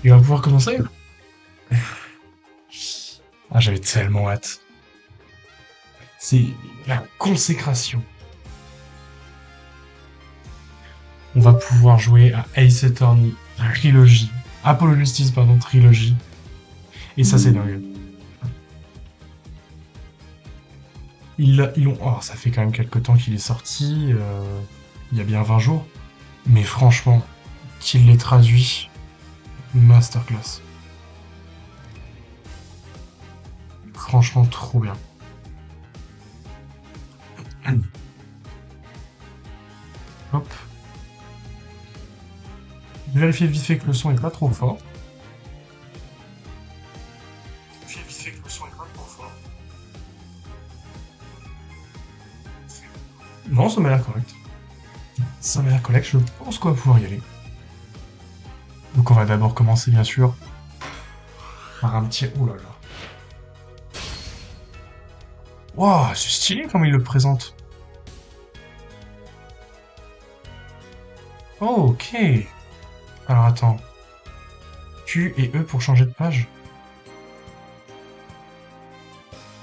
Il va pouvoir commencer? Ah, j'avais tellement hâte. C'est la consécration. On va pouvoir jouer à Ace Attorney Trilogy. Apollo Justice, pardon, Trilogy. Et ça, c'est dingue. Ils ont... Oh, ça fait quand même quelques temps qu'il est sorti. Il y a bien 20 jours. Mais franchement, qu'il les traduit, masterclass. Franchement, trop bien. Hop. Vérifier vite fait que le son est pas trop fort. Vérifier vite fait que le son est pas trop fort. Non, ça m'a l'air correct. Ça m'a l'air correct, je pense qu'on va pouvoir y aller. Donc on va d'abord commencer bien sûr par un petit... Oh là là. Waouh, c'est stylé comme il le présente. Oh, ok. Alors attends. Q et E pour changer de page.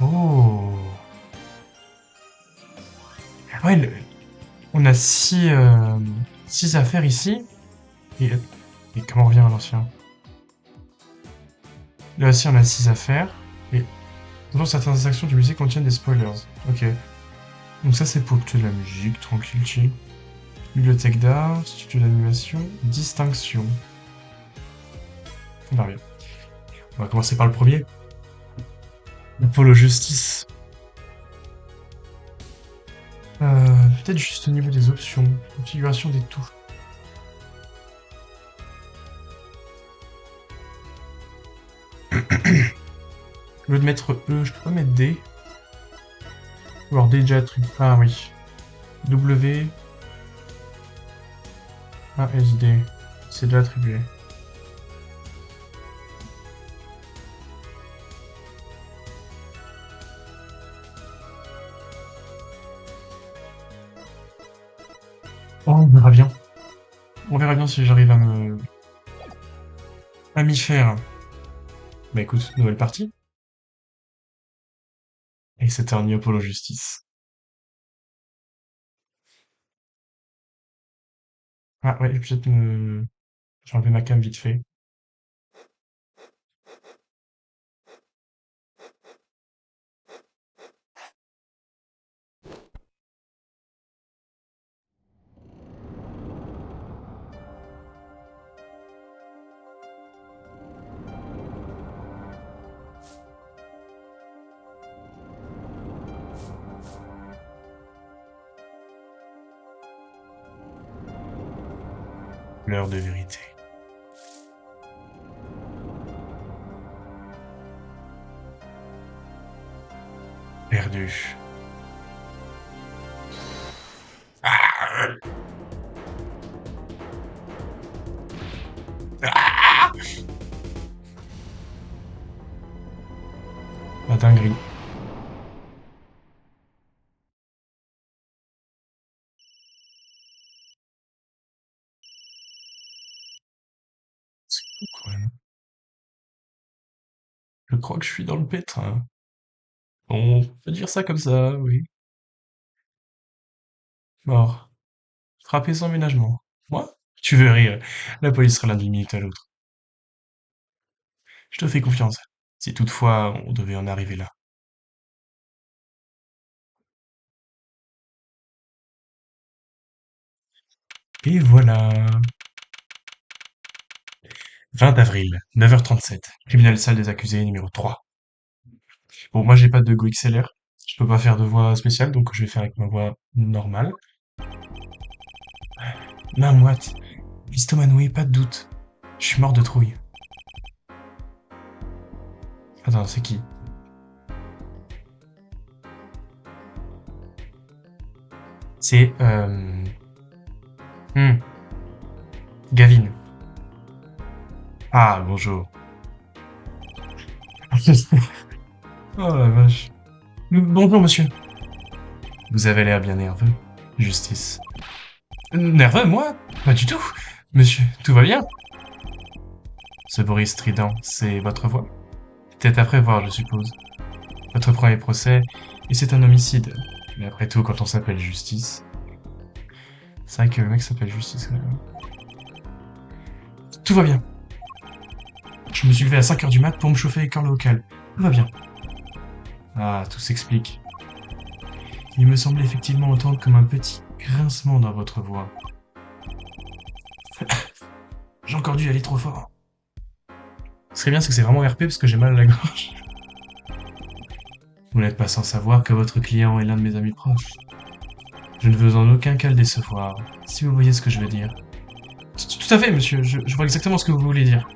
Oh. Ouais, on a six affaires ici. Et, et comment on revient à l'ancien? Là aussi on a 6 affaires. Et donc certaines actions du musée contiennent des spoilers. Ok. Donc ça c'est pour écouter de la musique, tranquille, chill. Bibliothèque d'art, studio d'animation, distinction. On va bien. On va commencer par le premier. Pôle justice. Peut-être juste au niveau des options. Configuration des touches. Au lieu de mettre E, je peux pas mettre D. Ou alors D déjà attribué. Ah oui. W. A, S, D. C'est déjà attribué. Oh, on verra bien. On verra bien si j'arrive à m'y faire. Bah écoute, nouvelle partie. Et c'était un Apollo Justice. Ah ouais, peut-être me... J'ai enlevé ma cam vite fait. L'heure de vérité. Perdu. Ah, ah, la dinguerie. C'est fou quand même. Je crois que je suis dans le pétrin. On peut dire ça comme ça, oui. Mort. Frappé sans ménagement. Moi? Tu veux rire. La police sera là d'une minute à l'autre. Je te fais confiance. Si toutefois on devait en arriver là. Et voilà. 20 avril, 9h37. Tribunal salle des accusés numéro 3. Bon, moi j'ai pas de Go XLR. Je peux pas faire de voix spéciale, donc je vais faire avec ma voix normale. Main moite. Estomac noué, pas de doute. Je suis mort de trouille. Attends, c'est qui? C'est Gavin. Ah, bonjour. Oh la vache. Bonjour, monsieur. Vous avez l'air bien nerveux. Justice. Nerveux, moi? Pas du tout. Monsieur, tout va bien? Ce bruit strident, c'est votre voix? Peut-être à prévoir, je suppose. Votre premier procès, et c'est un homicide. Mais après tout, quand on s'appelle Justice... C'est vrai que le mec s'appelle Justice, quand même. Tout va bien. Je me suis levé à 5 heures du mat pour me chauffer avec un local. Tout va bien. Ah, tout s'explique. Il me semblait effectivement entendre comme un petit grincement dans votre voix. J'ai encore dû aller trop fort. Ce serait bien, c'est que c'est vraiment RP parce que j'ai mal à la gorge. Vous n'êtes pas sans savoir que votre client est l'un de mes amis proches. Je ne veux en aucun cas le décevoir, si vous voyez ce que je veux dire. Tout à fait, monsieur, je vois exactement ce que vous voulez dire.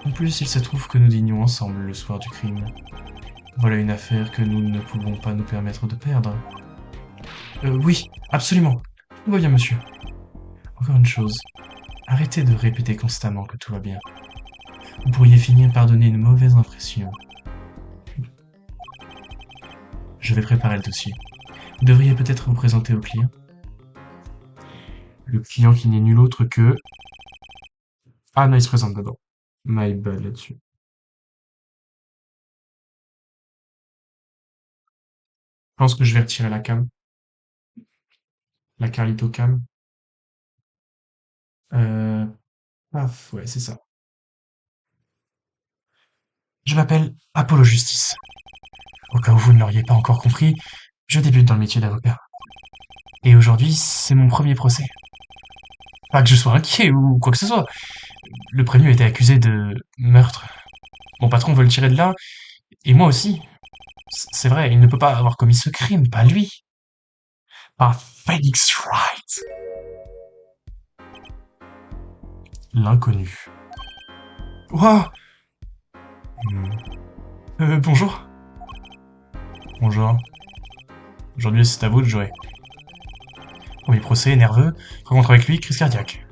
En plus, il se trouve que nous dînions ensemble le soir du crime. Voilà une affaire que nous ne pouvons pas nous permettre de perdre. Oui, absolument. Tout va bien, monsieur. Encore une chose, arrêtez de répéter constamment que tout va bien. Vous pourriez finir par donner une mauvaise impression. Je vais préparer le dossier. Vous devriez peut-être vous présenter au client. Le client qui n'est nul autre que... Ah non, il se présente d'abord. My bad là-dessus. Je pense que je vais retirer la cam. La Carlito cam. Euh... Paf, ouais, c'est ça. Je m'appelle Apollo Justice. Au cas où vous ne l'auriez pas encore compris, je débute dans le métier d'avocat. Et aujourd'hui, c'est mon premier procès. Pas que je sois inquiet ou quoi que ce soit. Le prévenu a été accusé de meurtre. Mon patron veut le tirer de là, et moi aussi. C'est vrai, il ne peut pas avoir commis ce crime, pas lui. Pas Phoenix Wright. L'inconnu. Ouah. Hmm. Bonjour. Bonjour. Aujourd'hui, c'est à vous de jouer. Premier procès, nerveux. Rencontre avec lui, crise cardiaque.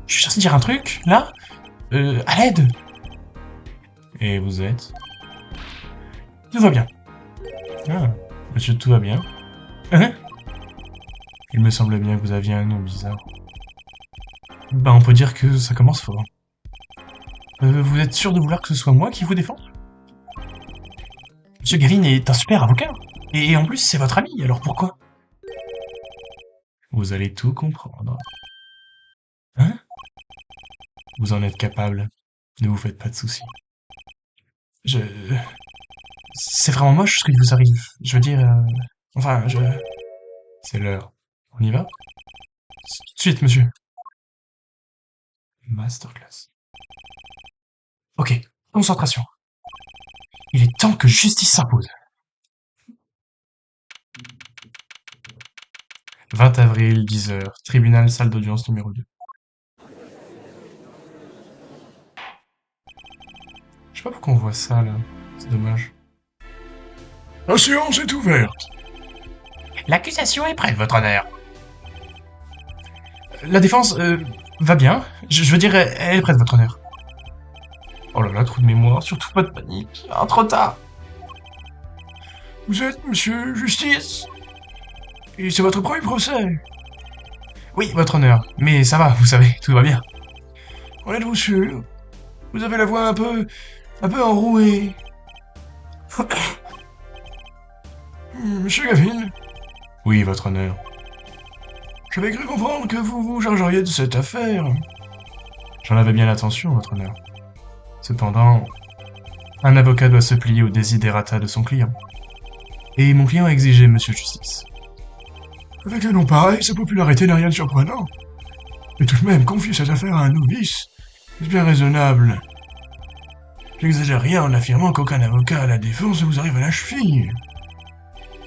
Je suis censé dire un truc, là à l'aide. Et vous êtes? Tout va bien. Ah, monsieur, tout va bien. Hein. Il me semblait bien que vous aviez un nom bizarre. Ben, on peut dire que ça commence fort. Vous êtes sûr de vouloir que ce soit moi qui vous défende? Monsieur Gavin est un super avocat. Et en plus, c'est votre ami, alors pourquoi? Vous allez tout comprendre. Hein? Vous en êtes capable. Ne vous faites pas de soucis. Je... C'est vraiment moche ce qui vous arrive. Je veux dire... Enfin, je... C'est l'heure. On y va? Tout de suite, monsieur. Masterclass. Ok, concentration. Il est temps que justice s'impose. 20 avril, 10 heures. Tribunal, salle d'audience numéro 2. Je sais pas pourquoi on voit ça, là. C'est dommage. La séance est ouverte. L'accusation est prête, votre honneur. La défense, va bien. Je veux dire, elle est prête, votre honneur. Oh là là, trou de mémoire, surtout pas de panique. Ah, trop tard. Vous êtes monsieur Justice? Et c'est votre premier procès? Oui, votre honneur. Mais ça va, vous savez, tout va bien. En êtes-vous sûr? Vous avez la voix un peu enrouée. Monsieur Gavin? Oui, votre honneur. J'avais cru comprendre que vous vous chargeriez de cette affaire. J'en avais bien l'intention, votre honneur. Cependant, un avocat doit se plier aux desiderata de son client. Et mon client a exigé monsieur Justice. Avec un nom pareil, sa popularité n'a rien de surprenant. Mais tout de même, confier cette affaire à un novice, c'est bien raisonnable. J'exagère rien en affirmant qu'aucun avocat à la défense ne vous arrive à la cheville.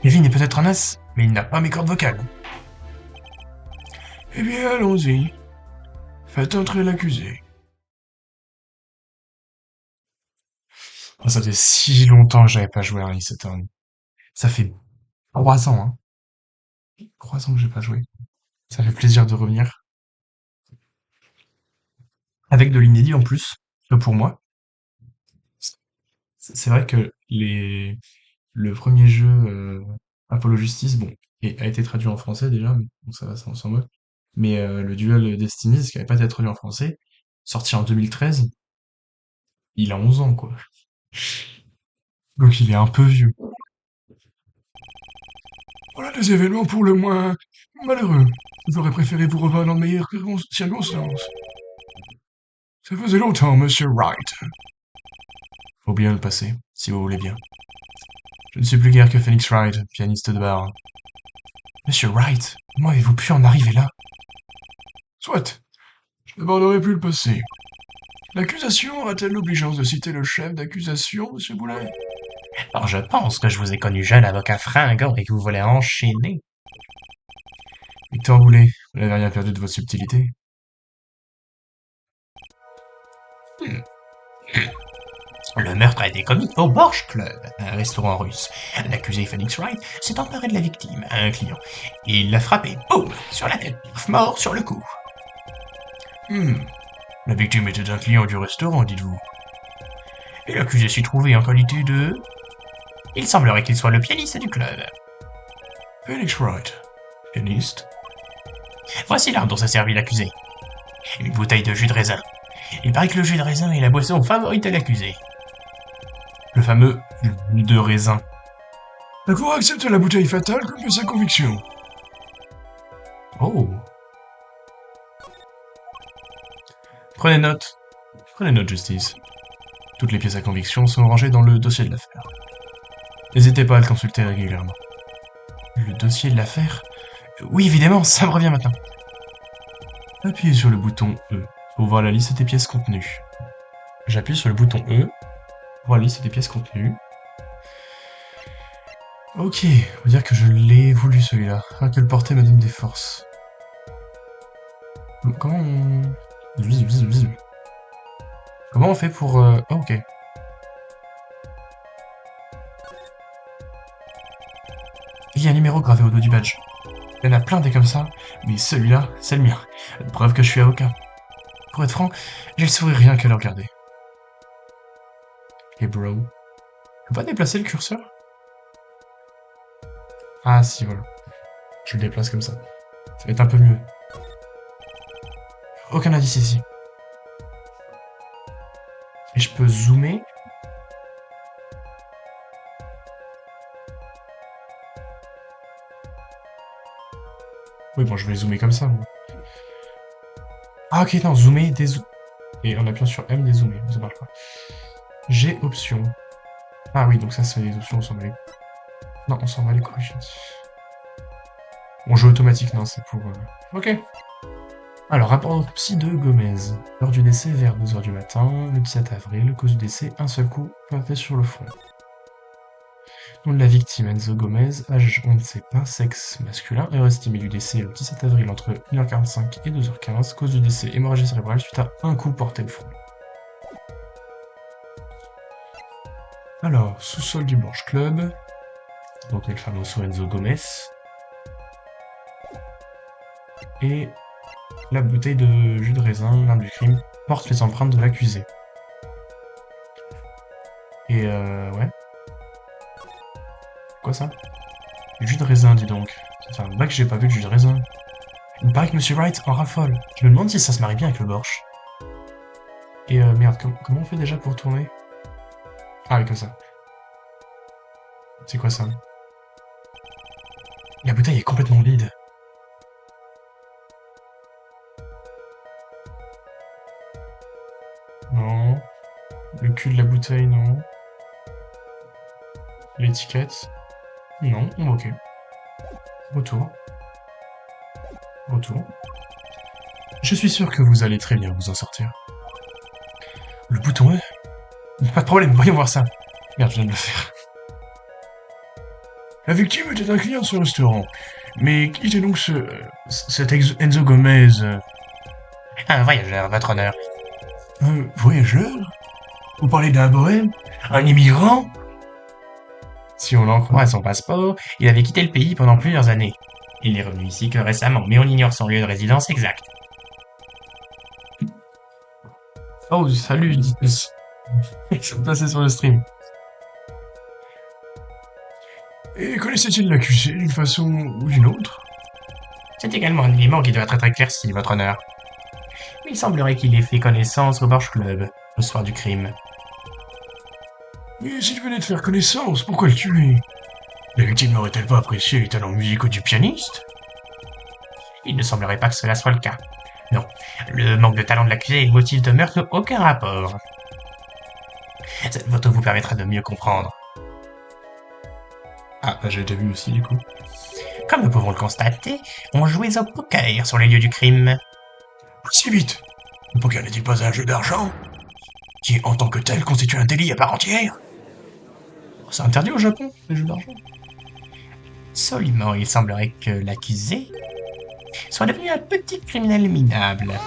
Kevin est peut-être un as, mais il n'a pas mes cordes vocales. Eh bien, allons-y. Faites entrer l'accusé. Oh, ça fait si longtemps que j'avais pas joué à Ace Attorney. Ça fait 3 ans, hein. 3 ans que j'ai pas joué. Ça fait plaisir de revenir. Avec de l'inédit en plus, pour moi. C'est vrai que le premier jeu Apollo Justice, bon, a été traduit en français déjà, mais bon, ça va, ça on s'en moque. Mais le duel Destiny, ce qui n'avait pas été traduit en français, sorti en 2013, il a 11 ans, quoi. Donc il est un peu vieux. Voilà des événements pour le moins malheureux. J'aurais préféré vous revoir dans de meilleures circonstances. Ça faisait longtemps, Monsieur Wright. Faut bien le passé, si vous voulez bien. Je ne suis plus guère que Phoenix Wright, pianiste de bar. Monsieur Wright, comment avez-vous pu en arriver là? Soit, je n'aborderai plus le passé. L'accusation aura-t-elle l'obligeance de citer le chef d'accusation, Monsieur Boulet? Alors, je pense que je vous ai connu jeune avocat fringant et que vous voulez enchaîner. Victor Boulet, vous n'avez rien perdu de votre subtilité. Hmm. Le meurtre a été commis au Borsch Club, un restaurant russe. L'accusé Phoenix Wright s'est emparé de la victime, un client. Il l'a frappé, boum, sur la tête, mort sur le coup. La victime était un client du restaurant, dites-vous. Et l'accusé s'y trouvait en qualité de... Il semblerait qu'il soit le pianiste du club. Phoenix Wright, pianiste. Voici l'arme dont s'est servi l'accusé. Une bouteille de jus de raisin. Il paraît que le jus de raisin est la boisson favorite de l'accusé. Le fameux jus de raisin. La cour accepte la bouteille fatale comme sa conviction. Oh. Prenez note. Prenez note, justice. Toutes les pièces à conviction sont rangées dans le dossier de l'affaire. N'hésitez pas à le consulter régulièrement. Le dossier de l'affaire? Oui, évidemment, ça me revient maintenant. Appuyez sur le bouton E pour voir la liste des pièces contenues. J'appuie sur le bouton E pour voir la liste des pièces contenues. Ok, on va dire que je l'ai voulu celui-là. Ah, que le porter me donne des forces. Comment on... Comment on fait pour... Oh, ok. Il y a un numéro gravé au dos du badge. Il y en a plein des comme ça, mais celui-là, c'est le mien. Preuve que je suis avocat. Pour être franc, j'ai le sourire rien qu'à le regarder. Hey bro. Je peux pas déplacer le curseur? Ah si, voilà. Je le déplace comme ça. Ça va être un peu mieux. Aucun indice ici. Et je peux zoomer. Oui, bon, je vais zoomer comme ça, moi. Ah, ok, non, zoomer, dézoomer. Et en appuyant sur M, dézoomer. Ça marche pas. G, option. Ah oui, donc ça, c'est les options, on s'en va les... Non, on s'en va les couilles. Bon, jeu automatique, non, c'est pour... Ok. Alors, rapport d'autopsie de Gomez. L'heure du décès, vers 2h du matin, le 17 avril, cause du décès, un seul coup, planté sur le front. Nom de la victime, Enzo Gomez, âge on ne sait pas, sexe masculin, heure estimée du décès le 17 avril entre 1h45 et 2h15, cause du décès, hémorragie cérébrale suite à un coup porté au front. Alors, sous-sol du Borsch Club, donc il y a le fameux Enzo Gomez, et la bouteille de jus de raisin, l'arme du crime, porte les empreintes de l'accusé. Et ouais. Quoi ça? Jus de raisin, dis donc. Ça fait un bac que j'ai pas vu de jus de raisin. Il me paraît que Monsieur Wright en raffole. Je me demande si ça se marie bien avec le Borsch. Et merde, comment on fait déjà pour tourner? Ah oui, comme ça. C'est quoi ça? La bouteille est complètement vide. Non. Le cul de la bouteille, non. L'étiquette. Non, ok. Retour. Retour. Je suis sûr que vous allez très bien vous en sortir. Le bouton E? Pas de problème, voyons voir ça. Merde, je viens de le faire. La victime était un client de ce restaurant. Mais qui était donc cet Enzo Gomez? Un voyageur, votre honneur. Un voyageur? Vous parlez d'un bohème? Un immigrant? Si on en croit son passeport, il avait quitté le pays pendant plusieurs années. Il n'est revenu ici que récemment, mais on ignore son lieu de résidence exact. Oh, salut, ils sont passés sur le stream. Et connaissait-il l'accusé d'une façon ou d'une autre? C'est également un élément qui doit être éclairci, votre honneur. Mais il semblerait qu'il ait fait connaissance au Borch Club, le soir du crime. Mais s'il venait de faire connaissance, pourquoi le tuer? La victime n'aurait-elle pas apprécié les talents musicaux du pianiste? Il ne semblerait pas que cela soit le cas. Non, le manque de talent de l'accusé et le motif de meurtre n'ont aucun rapport. Cette photo vous permettra de mieux comprendre. Ah, bah j'ai déjà vu aussi, du coup. Comme nous pouvons le constater, on jouait au poker sur les lieux du crime. Si vite! Le poker n'est-il pas un jeu d'argent qui, en tant que tel, constitue un délit à part entière? C'est interdit au Japon, les jeux d'argent. Absolument, il semblerait que l'accusé soit devenu un petit criminel minable.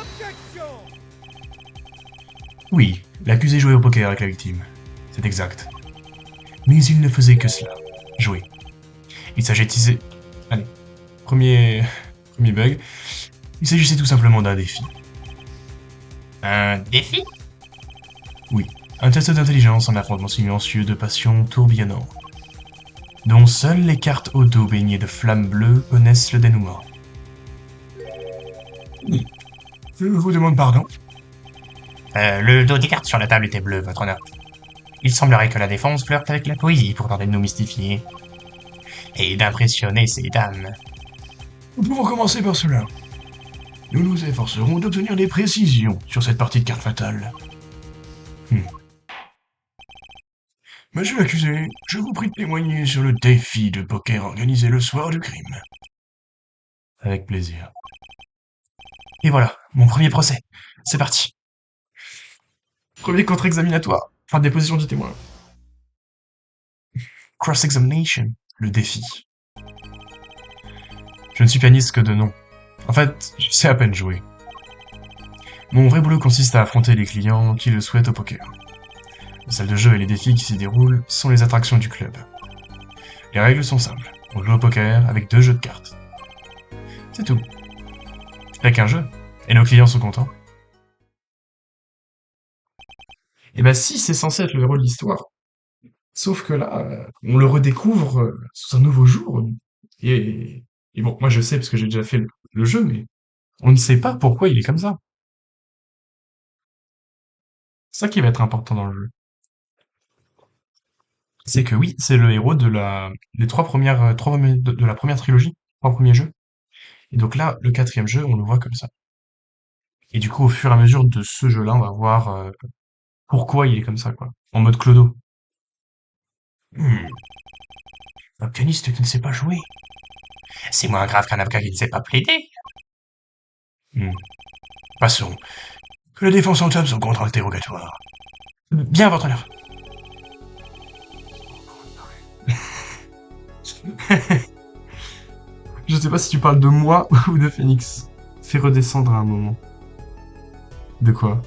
Oui, l'accusé jouait au poker avec la victime. C'est exact. Mais il ne faisait que cela. Jouer. Il s'agissait... Allez. Premier bug. Il s'agissait tout simplement d'un défi. Un défi? Oui. Un test d'intelligence en affrontement silencieux de passion tourbillonnant, dont seules les cartes au dos baignées de flammes bleues connaissent le dénouement. Je vous demande pardon. Le dos des cartes sur la table était bleu, votre honneur. Il semblerait que la défense flirte avec la poésie pour tenter de nous mystifier. Et d'impressionner ces dames. Nous pouvons commencer par cela. Nous nous efforcerons d'obtenir des précisions sur cette partie de carte fatale. Monsieur l'accusé, je vous prie de témoigner sur le défi de poker organisé le soir du crime. Avec plaisir. Et voilà, mon premier procès. C'est parti. Premier contre-examinatoire. Fin de déposition du témoin. Cross-examination. Le défi. Je ne suis pianiste que de nom. En fait, je sais à peine jouer. Mon vrai boulot consiste à affronter les clients qui le souhaitent au poker. Les salles de jeu et les défis qui s'y déroulent sont les attractions du club. Les règles sont simples. On joue au poker avec 2 jeux de cartes. C'est tout. Avec un jeu. Et nos clients sont contents. Et bah si, c'est censé être le héros de l'histoire. Sauf que là, on le redécouvre sous un nouveau jour. Et, et bon, moi je sais parce que j'ai déjà fait le jeu, mais on ne sait pas pourquoi il est comme ça. C'est ça qui va être important dans le jeu. C'est que oui, c'est le héros des de la première trilogie, 3 premiers jeux. Et donc là, le 4e jeu, on le voit comme ça. Et du coup, au fur et à mesure de ce jeu-là, on va voir pourquoi il est comme ça, quoi. En mode clodo. Hmm, un pianiste qui ne sait pas jouer. C'est moins grave qu'un avocat qui ne sait pas plaider. Hmm. Passons. Que la défense entame son contre-interrogatoire. Bien, votre honneur. Je sais pas si tu parles de moi ou de Phoenix. Fais redescendre à un moment. De quoi?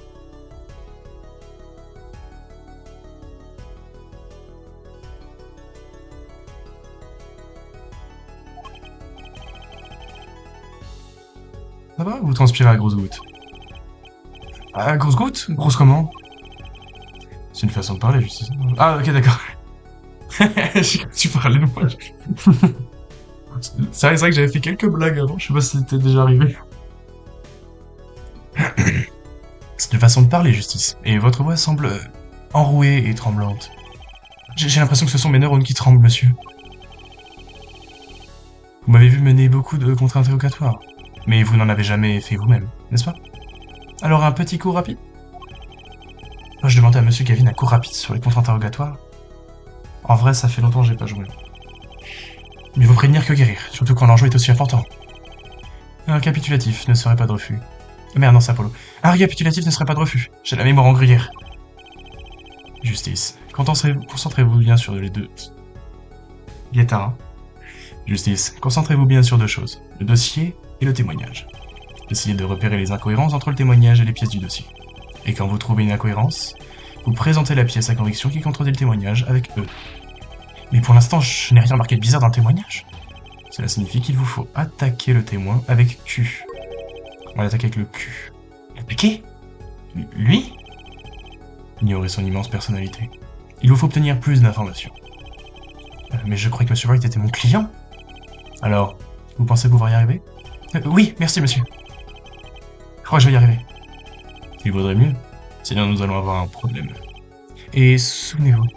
Ça va? Vous transpirez à grosses gouttes. À grosses gouttes? Grosse comment? C'est une façon de parler, juste. Ah, ok, d'accord. J'ai cru que tu parlais de moi. C'est vrai que j'avais fait quelques blagues avant, je sais pas si c'était déjà arrivé. C'est une façon de parler, Justice. Et votre voix semble enrouée et tremblante. J'ai l'impression que ce sont mes neurones qui tremblent, monsieur. Vous m'avez vu mener beaucoup de contre-interrogatoires. Mais vous n'en avez jamais fait vous-même, n'est-ce pas? Alors un petit cours rapide? Moi, je demandais à monsieur Gavin un cours rapide sur les contre-interrogatoires. En vrai, ça fait longtemps que j'ai pas joué. Mais vaut prévenir que guérir, surtout quand l'enjeu est aussi important. Un récapitulatif ne serait pas de refus. Merde, non, c'est Apollo. Un récapitulatif ne serait pas de refus. J'ai la mémoire en gruyère. Justice. Concentrez-vous bien sur les deux. Guettard. Justice. Concentrez-vous bien sur 2 choses. Le dossier et le témoignage. Essayez de repérer les incohérences entre le témoignage et les pièces du dossier. Et quand vous trouvez une incohérence, vous présentez la pièce à conviction qui contredit le témoignage avec E. Mais pour l'instant, je n'ai rien remarqué de bizarre dans le témoignage. Cela signifie qu'il vous faut attaquer le témoin avec Q. On va l'attaquer avec le Q. L'attaquer? Lui? Ignorez son immense personnalité. Il vous faut obtenir plus d'informations. Mais je croyais que M. Wright était mon client. Alors, vous pensez pouvoir y arriver? Oui, merci, monsieur. Je crois que je vais y arriver. Il vaudrait mieux. Sinon, nous allons avoir un problème. Et souvenez-vous,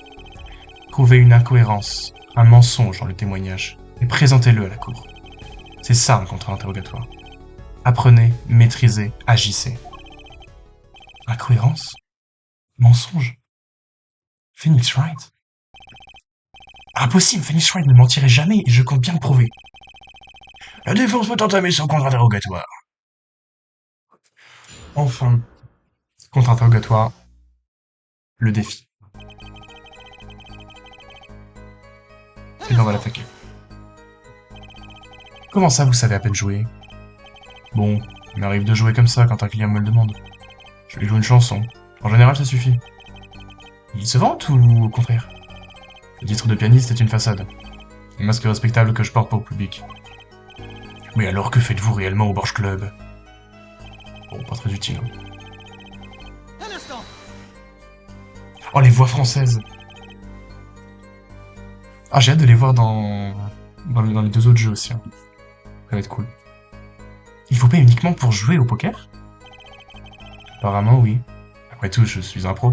trouvez une incohérence, un mensonge dans le témoignage, et présentez-le à la cour. C'est ça un contre-interrogatoire. Apprenez, maîtrisez, agissez. Incohérence? Mensonge? Phoenix Wright? Impossible, Phoenix Wright ne mentirait jamais et je compte bien le prouver. La défense peut entamer son contre-interrogatoire. Enfin, contre-interrogatoire, le défi. Et on va l'attaquer. Comment ça, vous savez à peine jouer? Bon, il m'arrive de jouer comme ça quand un client me le demande. Je lui joue une chanson. En général, ça suffit. Il se vante ou au contraire? Le titre de pianiste est une façade. Un masque respectable que je porte pour le public. Mais alors, que faites-vous réellement au Borch Club? Bon, pas très utile. Hein. Oh, les voix françaises! Ah, j'ai hâte de les voir dans les deux autres jeux aussi. Hein. Ça va être cool. Il faut payer uniquement pour jouer au poker? Apparemment, oui. Après tout, je suis un pro.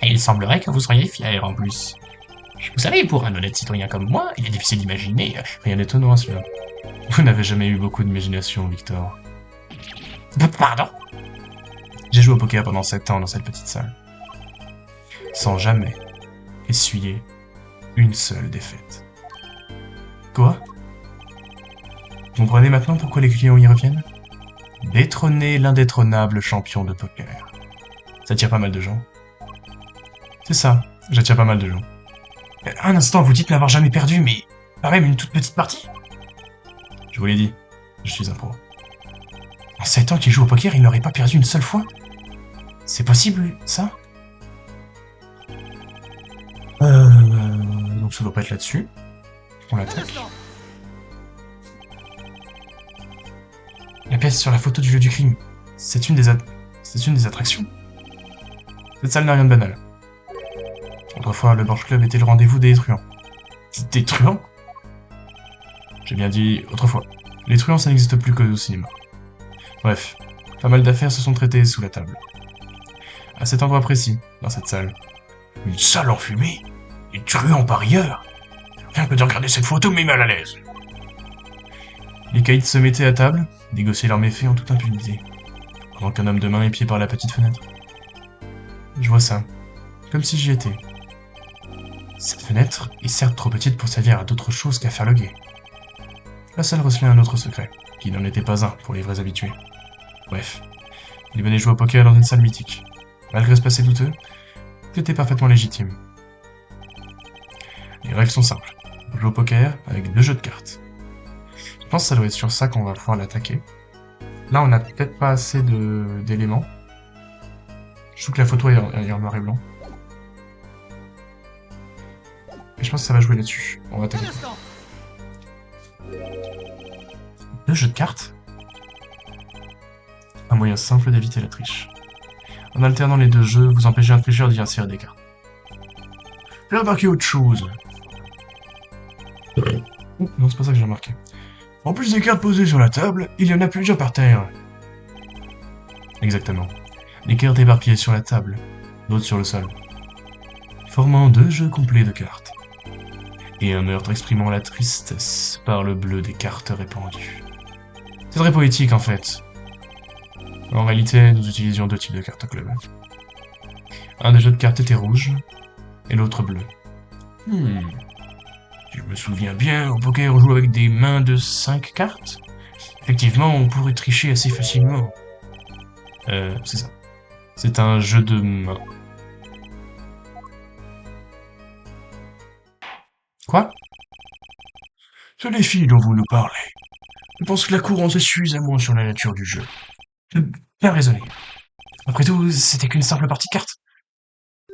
Et il semblerait que vous soyez fier en plus. Vous savez, pour un honnête citoyen comme moi, il est difficile d'imaginer. Rien d'étonnant à cela. Vous n'avez jamais eu beaucoup d'imagination, Victor. Pardon? J'ai joué au poker pendant 7 ans dans cette petite salle. Sans jamais essuyer une seule défaite. Quoi? Vous comprenez maintenant pourquoi les clients y reviennent? Détrôner l'indétrônable champion de poker. Ça attire pas mal de gens. C'est ça, j'attire pas mal de gens. Un instant, vous dites n'avoir jamais perdu, mais pas même une toute petite partie? Je vous l'ai dit, je suis un pro. En 7 ans qu'il joue au poker, il n'aurait pas perdu une seule fois? C'est possible, ça? Donc ça doit pas être là-dessus. On l'attaque. La pièce sur la photo du lieu du crime. C'est une des attractions. Cette salle n'a rien de banal. Autrefois, le Borch Club était le rendez-vous des truands. Des truands? J'ai bien dit autrefois. Les truands, ça n'existe plus que au cinéma. Bref, pas mal d'affaires se sont traitées sous la table. À cet endroit précis, dans cette salle. Une salle enfumée? Des truands parieurs? Rien que de regarder cette photo me met mal à l'aise. Les caïds se mettaient à table, négociaient leurs méfaits en toute impunité, pendant qu'un homme de main épiait par la petite fenêtre. Je vois ça, comme si j'y étais. Cette fenêtre est certes trop petite pour servir à d'autre chose qu'à faire le guet. La salle recelait un autre secret, qui n'en était pas un pour les vrais habitués. Bref, il venait jouer au poker dans une salle mythique. Malgré ce passé douteux, tout était parfaitement légitime. Les règles sont simples. On joue au poker avec 2 jeux de cartes. Je pense que ça doit être sur ça qu'on va pouvoir l'attaquer. Là, on n'a peut-être pas assez d'éléments. Je trouve que la photo est en noir et blanc. Et je pense que ça va jouer là-dessus. On va attaquer. 2 jeux de cartes. Un moyen simple d'éviter la triche. En alternant les 2 jeux, vous empêchez un tricheur d'y insérer des cartes. J'ai remarqué autre chose. Non, c'est pas ça que j'ai remarqué. En plus des cartes posées sur la table, il y en a plusieurs par terre. Exactement. Des cartes éparpillées sur la table, d'autres sur le sol. Formant 2 jeux complets de cartes. Et un meurtre exprimant la tristesse par le bleu des cartes répandues. C'est très poétique en fait. En réalité, nous utilisions 2 types de cartes au club. Un des jeux de cartes était rouge, et l'autre bleu. Je me souviens bien, au poker on joue avec des mains de 5 cartes. Effectivement, on pourrait tricher assez facilement. C'est ça. C'est un jeu de mains. Quoi? Ce défi dont vous nous parlez. Je pense que la cour en sait suffisamment sur la nature du jeu. Bien raisonné. Après tout, c'était qu'une simple partie de cartes.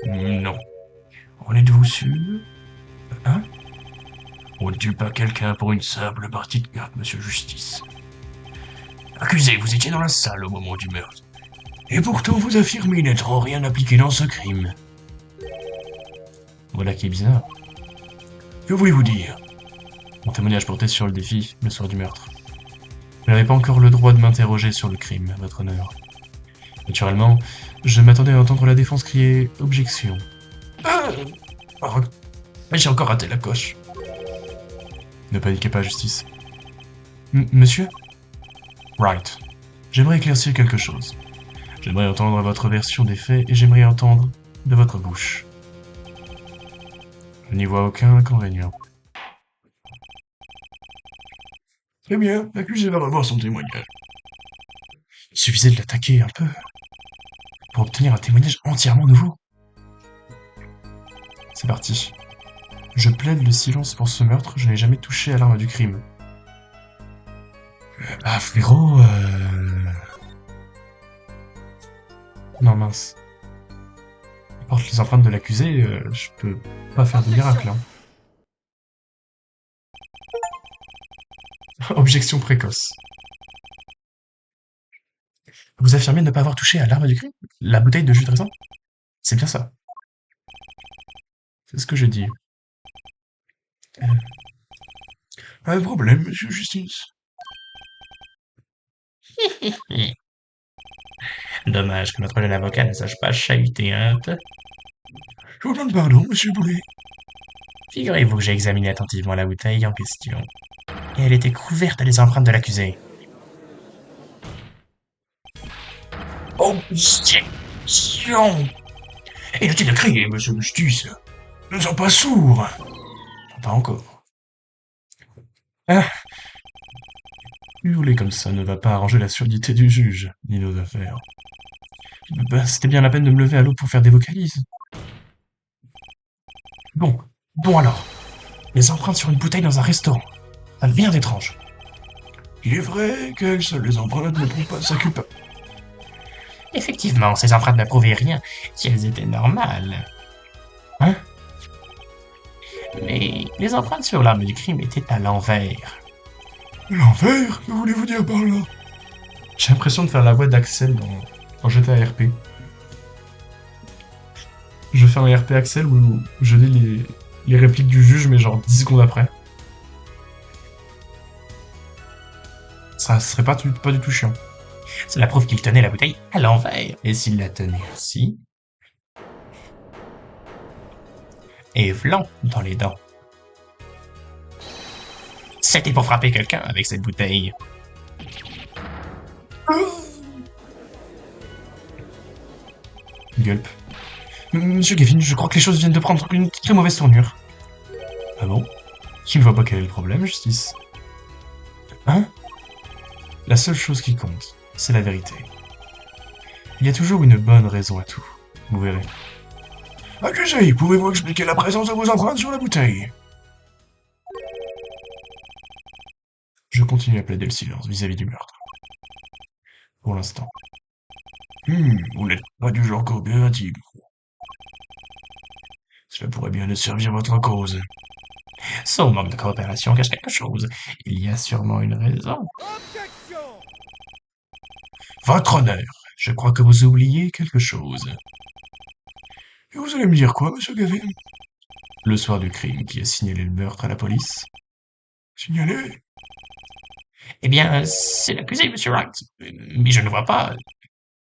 Non. En êtes-vous sûr? Hein? On ne tue pas quelqu'un pour une simple partie de cartes, monsieur Justice. Accusé, vous étiez dans la salle au moment du meurtre. Et pourtant vous affirmez n'être en rien impliqué dans ce crime. Voilà qui est bizarre. Que voulez-vous dire? Mon témoignage portait sur le défi, le soir du meurtre. Vous n'avez pas encore le droit de m'interroger sur le crime, votre honneur. Naturellement, je m'attendais à entendre la défense crier « Objection ». Ah, oh, j'ai encore raté la coche. Ne paniquez pas, justice. Monsieur? Right. J'aimerais éclaircir quelque chose. J'aimerais entendre votre version des faits et j'aimerais entendre de votre bouche. Je n'y vois aucun inconvénient. Très bien, l'accusé va revoir son témoignage. Il suffisait de l'attaquer un peu pour obtenir un témoignage entièrement nouveau. C'est parti. Je plaide le silence pour ce meurtre, je n'ai jamais touché à l'arme du crime. Ah frérot, Non mince. Il porte les empreintes de l'accusé, je peux pas faire de miracle, hein. Objection précoce. Vous affirmez ne pas avoir touché à l'arme du crime? La bouteille de jus de raisin? C'est bien ça. C'est ce que j'ai dit. Pas de problème, monsieur Justice. Dommage que notre jeune avocat ne sache pas chahuter un peu. Je vous demande pardon, monsieur Boulet. Figurez-vous que j'ai examiné attentivement la bouteille en question, et elle était couverte des empreintes de l'accusé. Objection! Inutile de crier, monsieur Justice. Nous ne sommes pas sourds. Pas encore. Ah, hurler comme ça ne va pas arranger la surdité du juge, ni nos affaires. Ben, c'était bien la peine de me lever à l'eau pour faire des vocalises. Bon alors. Les empreintes sur une bouteille dans un restaurant. Ça vient d'étrange. Il est vrai que seules les empreintes ne prouvent pas sa culpabilité. Effectivement, ces empreintes ne prouvaient rien si elles étaient normales. Hein? Mais les empreintes sur l'arme du crime étaient à l'envers. L'envers? Que voulez-vous dire par là? J'ai l'impression de faire la voix d'Axel quand j'étais à RP. Je fais un RP Axel où je lis les répliques du juge, mais genre 10 secondes après. Ça serait pas du tout chiant. Cela prouve qu'il tenait la bouteille à l'envers. Et s'il la tenait ainsi... et vlan dans les dents. C'était pour frapper quelqu'un avec cette bouteille. Gulp. Monsieur Kevin, je crois que les choses viennent de prendre une très mauvaise tournure. Ah bon? Qui ne voit pas quel est le problème, justice? Hein? La seule chose qui compte, c'est la vérité. Il y a toujours une bonne raison à tout, vous verrez. Accusé, pouvez-vous expliquer la présence de vos empreintes sur la bouteille? Je continue à plaider le silence vis-à-vis du meurtre. Pour l'instant. Vous n'êtes pas du genre coopératif. Cela pourrait bien desservir votre cause. Son manque de coopération cache quelque chose. Il y a sûrement une raison. Votre honneur, je crois que vous oubliez quelque chose. Et vous allez me dire quoi, monsieur Gavin? Le soir du crime, qui a signalé le meurtre à la police? Signalé? Eh bien, c'est l'accusé, monsieur Wright. Mais je ne vois pas...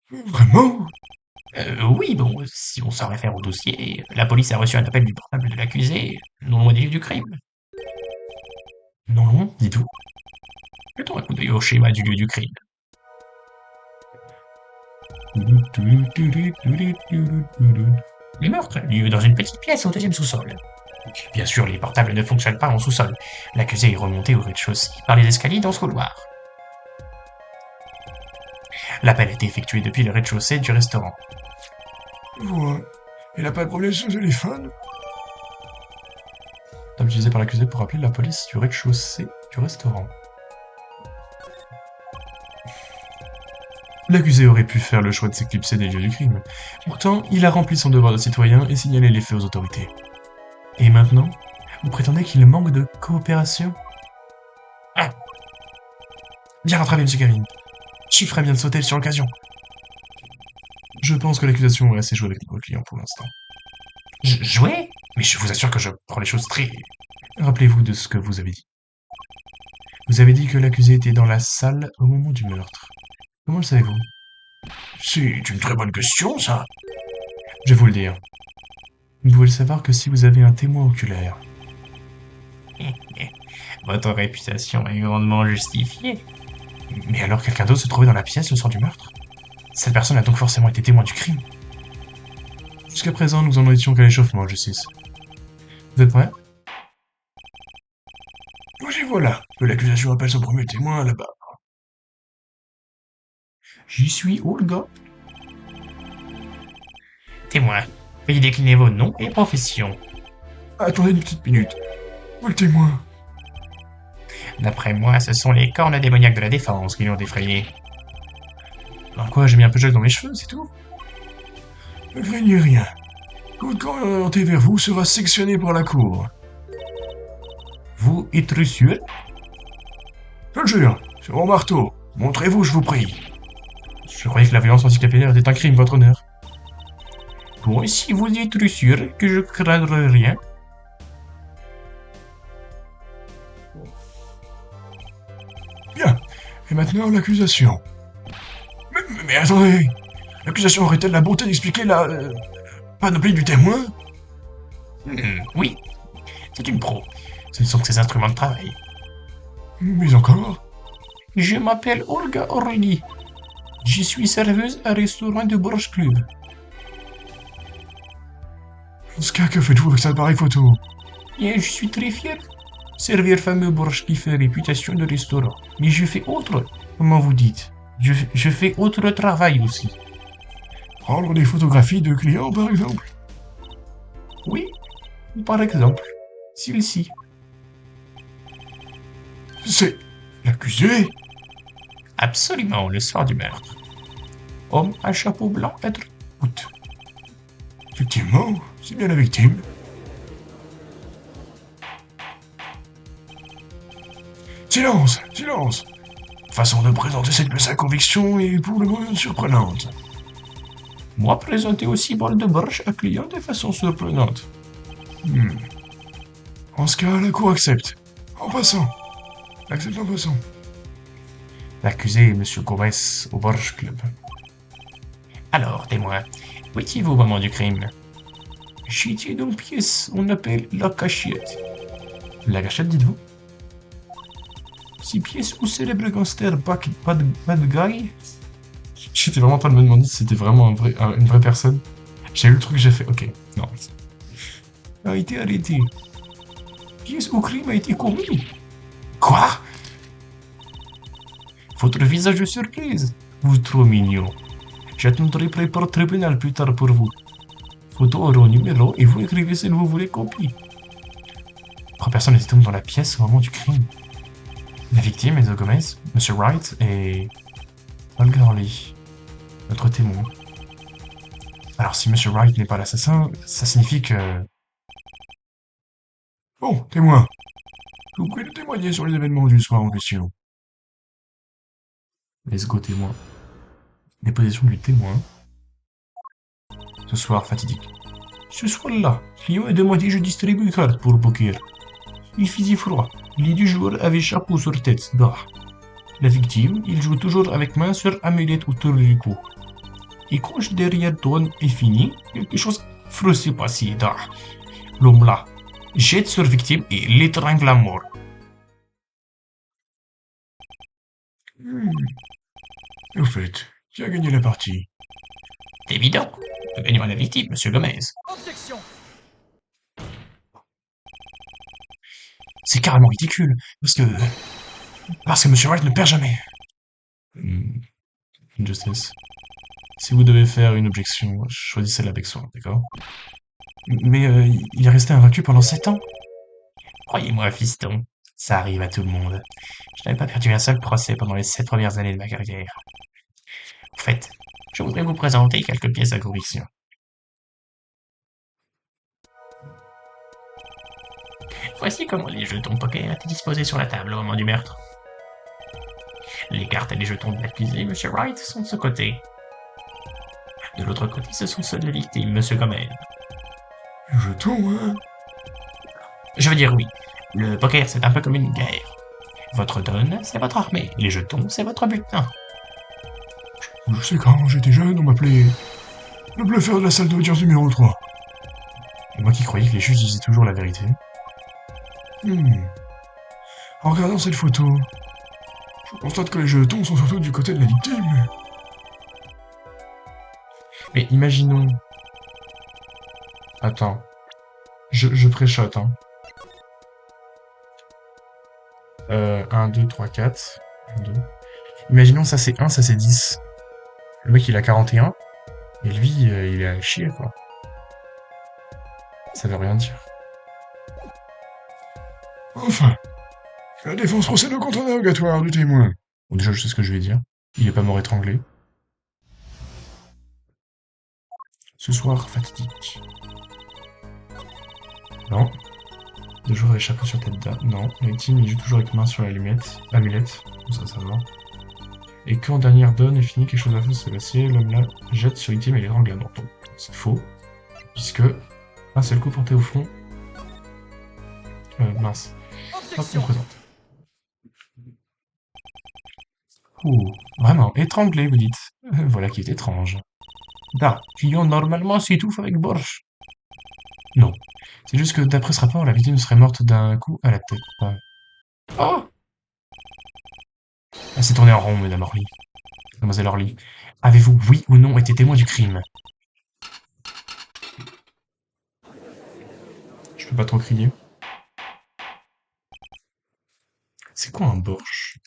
Vraiment? Oui, bon, si on s'en réfère au dossier, la police a reçu un appel du portable de l'accusé, non loin des lieux du crime. Non, dites-vous. Mettons un coup d'œil au schéma du lieu du crime. Le meurtre a lieu dans une petite pièce au deuxième sous-sol. Bien sûr, les portables ne fonctionnent pas en sous-sol. L'accusé est remonté au rez-de-chaussée par les escaliers dans ce couloir. L'appel a été effectué depuis le rez-de-chaussée du restaurant. Ouais. Il n'a pas de problème sur le téléphone? Table utilisé par l'accusé pour appeler la police du rez-de-chaussée du restaurant. L'accusé aurait pu faire le choix de s'éclipser des lieux du crime. Pourtant, il a rempli son devoir de citoyen et signalé les faits aux autorités. Et maintenant, vous prétendez qu'il manque de coopération? Ah! Bien rattrapé, monsieur Gavin. Je ferais bien de sauter sur l'occasion. Je pense que l'accusation est assez jouée avec notre client pour l'instant. Jouer? Mais je vous assure que je prends les choses très... Rappelez-vous de ce que vous avez dit. Vous avez dit que l'accusé était dans la salle au moment du meurtre. Comment le savez-vous? C'est une très bonne question, ça. Je vais vous le dire. Vous pouvez le savoir que si vous avez un témoin oculaire. Votre réputation est grandement justifiée. Mais alors quelqu'un d'autre se trouvait dans la pièce le soir du meurtre? Cette personne a donc forcément été témoin du crime. Jusqu'à présent, nous en étions qu'à l'échauffement, justice. Vous êtes prêts? Oui, voilà, que l'accusation appelle son premier témoin là-bas. J'y suis, Olga. Témoin, veuillez décliner vos noms et professions. Attendez une petite minute. Où le témoin? D'après moi, ce sont les cornes démoniaques de la défense qui l'ont défrayé. Alors quoi, j'ai mis un peu de gel dans mes cheveux, c'est tout? Ne craignez rien. Tout corps orienté vers vous sera sectionné par la cour. Vous êtes sûr? Je le jure, sur mon marteau. Montrez-vous, je vous prie. Je croyais que la violence anticapillaire était un crime, votre honneur. Bon, si vous êtes sûr que je craindrai rien. Bien. Et maintenant, l'accusation. Mais attendez, l'accusation aurait-elle la bonté d'expliquer la panoplie du témoin? Oui, c'est une pro. Ce ne sont que ses instruments de travail. Mais encore? Je m'appelle Olga Orly. Je suis serveuse à un restaurant de Borsch Club. Dans ce cas, que faites-vous avec cette pareille photo? Et je suis très fier. Servir fameux Borsch qui fait réputation de restaurant. Mais je fais autre. Comment vous dites? Je fais autre travail aussi. Prendre des photographies de clients, par exemple? Oui, par exemple, celle-ci. C'est l'accusé? Absolument, le soir du meurtre. Homme à chapeau blanc, être août. Effectivement, c'est bien la victime. Silence, silence. Façon de présenter cette pièce à conviction est pour le moins surprenante. Moi présenter aussi bol de borsch à client de façon surprenante. En ce cas, la cour accepte. En passant. Accepte en passant. L'accusé est Monsieur Gomez au Borsch Club. Alors, témoin, où étiez-vous au moment du crime? J'étais dans une pièce, on appelle la cachette. La cachette, dites-vous? C'est pièce où célèbre gangster Bad Guy. J'étais vraiment en train de me demander si c'était vraiment une vraie personne. J'ai eu le truc, j'ai fait, ok, non. A été arrêté. Pièce où crime a été commis. Quoi? Votre visage de surprise. Vous trop mignon. J'attendrai près pour le tribunal plus tard pour vous. Photo au numéro et vous écrivez si vous voulez copie. Trois personnes étaient donc dans la pièce au moment du crime. La victime, Enzo Gomez, Monsieur Wright et Olga Orly, notre témoin. Alors si Monsieur Wright n'est pas l'assassin, ça signifie que... Bon, témoin. Vous pouvez nous témoigner sur les événements du soir en question. Let's go témoin. Déposition du témoin. Ce soir fatidique. Ce soir-là, client a demandé je distribue une carte pour poker. Il faisait froid. Les deux joueurs avaient chapeau sur tête, d'or. La victime, il joue toujours avec main sur amulette autour du cou. Et quand derrière tourne est fini, quelque chose affreux s'est passé, d'or. L'homme là jette sur victime et l'étrangle à mort. Au fait, qui a gagné la partie? C'est évident. Nous gagnons à la victime, Monsieur Gomez. Objection. C'est carrément ridicule, parce que Monsieur Wright ne perd jamais. Justice. Si vous devez faire une objection, choisissez-la avec soin, d'accord? Mais il est resté invaincu pendant 7 ans. Croyez-moi, fiston, ça arrive à tout le monde. Je n'avais pas perdu un seul procès pendant les 7 premières années de ma carrière. En fait, je voudrais vous présenter quelques pièces à conviction. Voici comment les jetons poker étaient disposés sur la table au moment du meurtre. Les cartes et les jetons de l'accusé, M. Wright, sont de ce côté. De l'autre côté, ce sont ceux de la victime, M. Gomez. Jetons, hein? Je veux dire oui. Le poker, c'est un peu comme une guerre. Votre donne, c'est votre armée. Les jetons, c'est votre butin. Je sais quand j'étais jeune, on m'appelait le bluffeur de la salle d'audience numéro 3. Et moi qui croyais que les juges disaient toujours la vérité. En regardant cette photo, je constate que les jetons sont surtout du côté de la victime. Mais imaginons... Attends. Je préchote, hein. 1, 2, 3, 4. 1, 2. Imaginons ça c'est 1, ça c'est 10. Le mec il a 41. Et lui, il est à chier, quoi. Ça veut rien dire. Enfin, la défense procède au contre-interrogatoire du témoin. Bon, déjà, je sais ce que je vais dire. Il est pas mort étranglé. Ce soir fatidique. Non. Deux joueurs avec chapeau sur tête d'âne. Non. La victime, il joue toujours avec main sur l'amulette. Ça va. Et quand dernière donne est finie, quelque chose à faire se passer, l'homme là jette sur victime et l'étrangle à mort. Donc, c'est faux. Puisque un seul coup porté au front. Mince. Hop, on présente. Oh, vraiment, étranglé, vous dites. Voilà qui est étrange. Da, client normalement s'étouffe avec Borch. Non. C'est juste que d'après ce rapport, la victime serait morte d'un coup à la tête. Oh! Elle s'est tournée en rond, Madame Orly. Mademoiselle Orly. Avez-vous, oui ou non, été témoin du crime? Je peux pas trop crier. C'est quoi un Borch?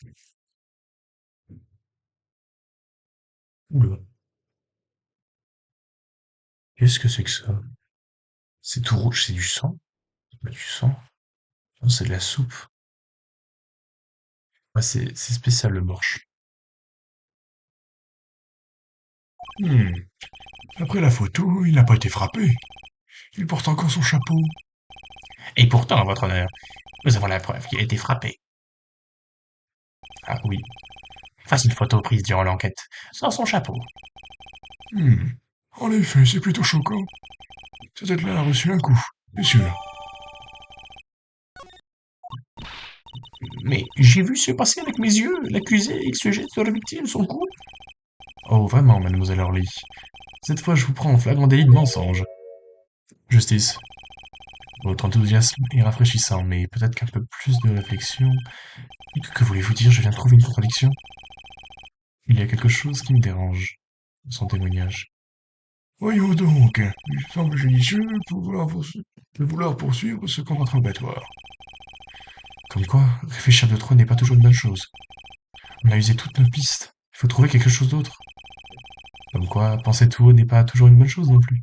Oula. Qu'est-ce que c'est que ça? C'est tout rouge, c'est du sang? C'est pas du sang. Non, c'est de la soupe. Ouais, c'est spécial le Borch. Après la photo, il n'a pas été frappé. Il porte encore son chapeau. Et pourtant, votre honneur, nous avons la preuve qu'il a été frappé. Ah oui. Voici une photo prise durant l'enquête, sans son chapeau. En effet, c'est plutôt choquant. Cette tête-là a reçu un coup, c'est sûr. Mais j'ai vu se passer avec mes yeux. L'accusé, il se jette sur la victime, son cou. Oh, vraiment, mademoiselle Orly. Cette fois, je vous prends en flagrant délit de mensonge. Justice. Votre enthousiasme est rafraîchissant, mais peut-être qu'un peu plus de réflexion... Que voulez-vous dire? Je viens de trouver une contradiction. Il y a quelque chose qui me dérange dans son témoignage. Voyons donc, il semble judicieux de vouloir poursuivre ce contre-interrogatoire. Comme quoi, réfléchir de trop n'est pas toujours une bonne chose. On a usé toutes nos pistes. Il faut trouver quelque chose d'autre. Comme quoi, penser tout haut n'est pas toujours une bonne chose non plus.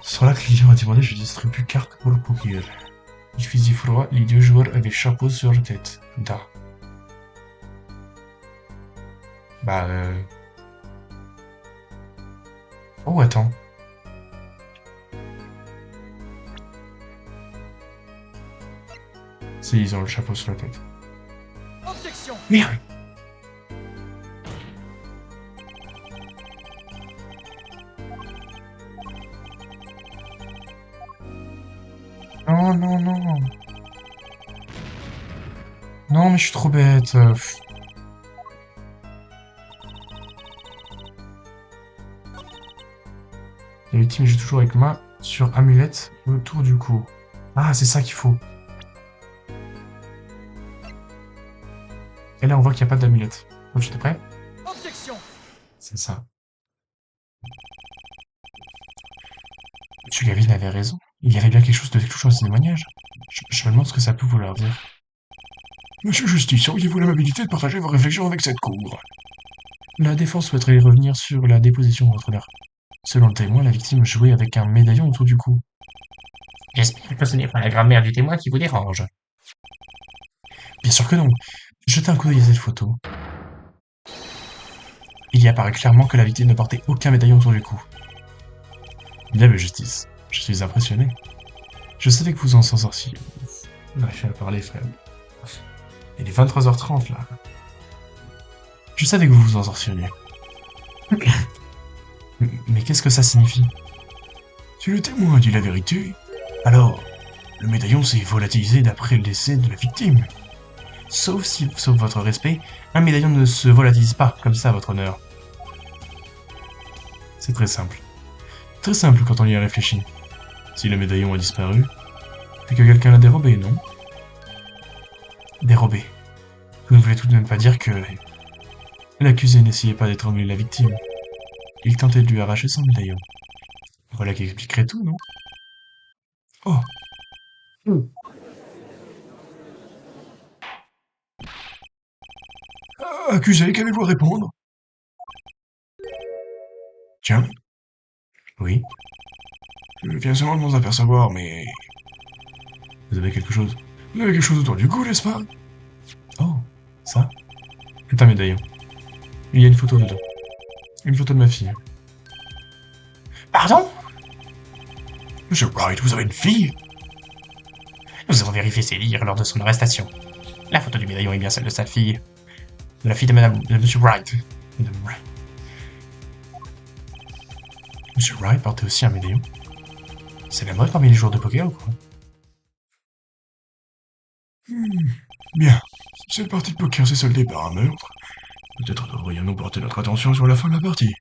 Sur la client a demandé, je distribue cartes pour le poker. Il faisait froid, les deux joueurs avaient chapeau sur la tête. Da. Oh, attends. Si, ils ont le chapeau sur la tête. Objection. Merde! Non, non, non. Non, mais je suis trop bête. La victime joue toujours avec main sur amulette autour du cou. Ah, c'est ça qu'il faut. Et là, on voit qu'il n'y a pas d'amulette. Donc, j'étais prêt? Objection. C'est ça. Monsieur Gavin avait raison. Il y avait bien quelque chose de touchant dans ce témoignage. Je me demande ce que ça peut vouloir dire. Monsieur Justice, auriez-vous l'amabilité de partager vos réflexions avec cette cour? La défense souhaiterait revenir sur la déposition de votre honneur. Selon le témoin, la victime jouait avec un médaillon autour du cou. J'espère que ce n'est pas la grammaire du témoin qui vous dérange. Bien sûr que non. Jetez un coup d'œil à cette photo. Il y apparaît clairement que la victime ne portait aucun médaillon autour du cou. Bien, mais justice. Je suis impressionné. Je savais que vous en sortiez. Lâchez à parler, frère. Il est 23h30, là. Je savais que vous vous en sortiriez. Mais qu'est-ce que ça signifie? Si le témoin dit la vérité, alors Le médaillon s'est volatilisé d'après le décès de la victime. Sauf votre respect, un médaillon ne se volatilise pas comme ça, votre honneur. C'est très simple. Très simple quand on y réfléchit. Si le médaillon a disparu, c'est que quelqu'un l'a dérobé, non? Dérobé. Vous ne voulez tout de même pas dire que... L'accusé n'essayait pas d'étrangler la victime. Il tentait de lui arracher son médaillon. Voilà qui expliquerait tout, non? Oh! Accusé, qu'avez-vous à répondre? Tiens, Oui, je viens seulement de m'en apercevoir, mais... vous avez quelque chose. Vous avez quelque chose autour du cou, n'est-ce pas? Oh, ça? C'est un médaillon. Il y a une photo dedans. Une photo de ma fille. Pardon? Monsieur Wright, vous avez une fille? Nous avons vérifié ses dires lors de son arrestation. La photo du médaillon est bien celle de sa fille. De la fille de Monsieur Wright. Madame Wright. Monsieur Wright portait aussi un médaillon. C'est la mode parmi les joueurs de poker ou quoi? Bien. Cette partie de poker s'est soldée par un meurtre. Peut-être devrions-nous porter notre attention sur la fin de la partie.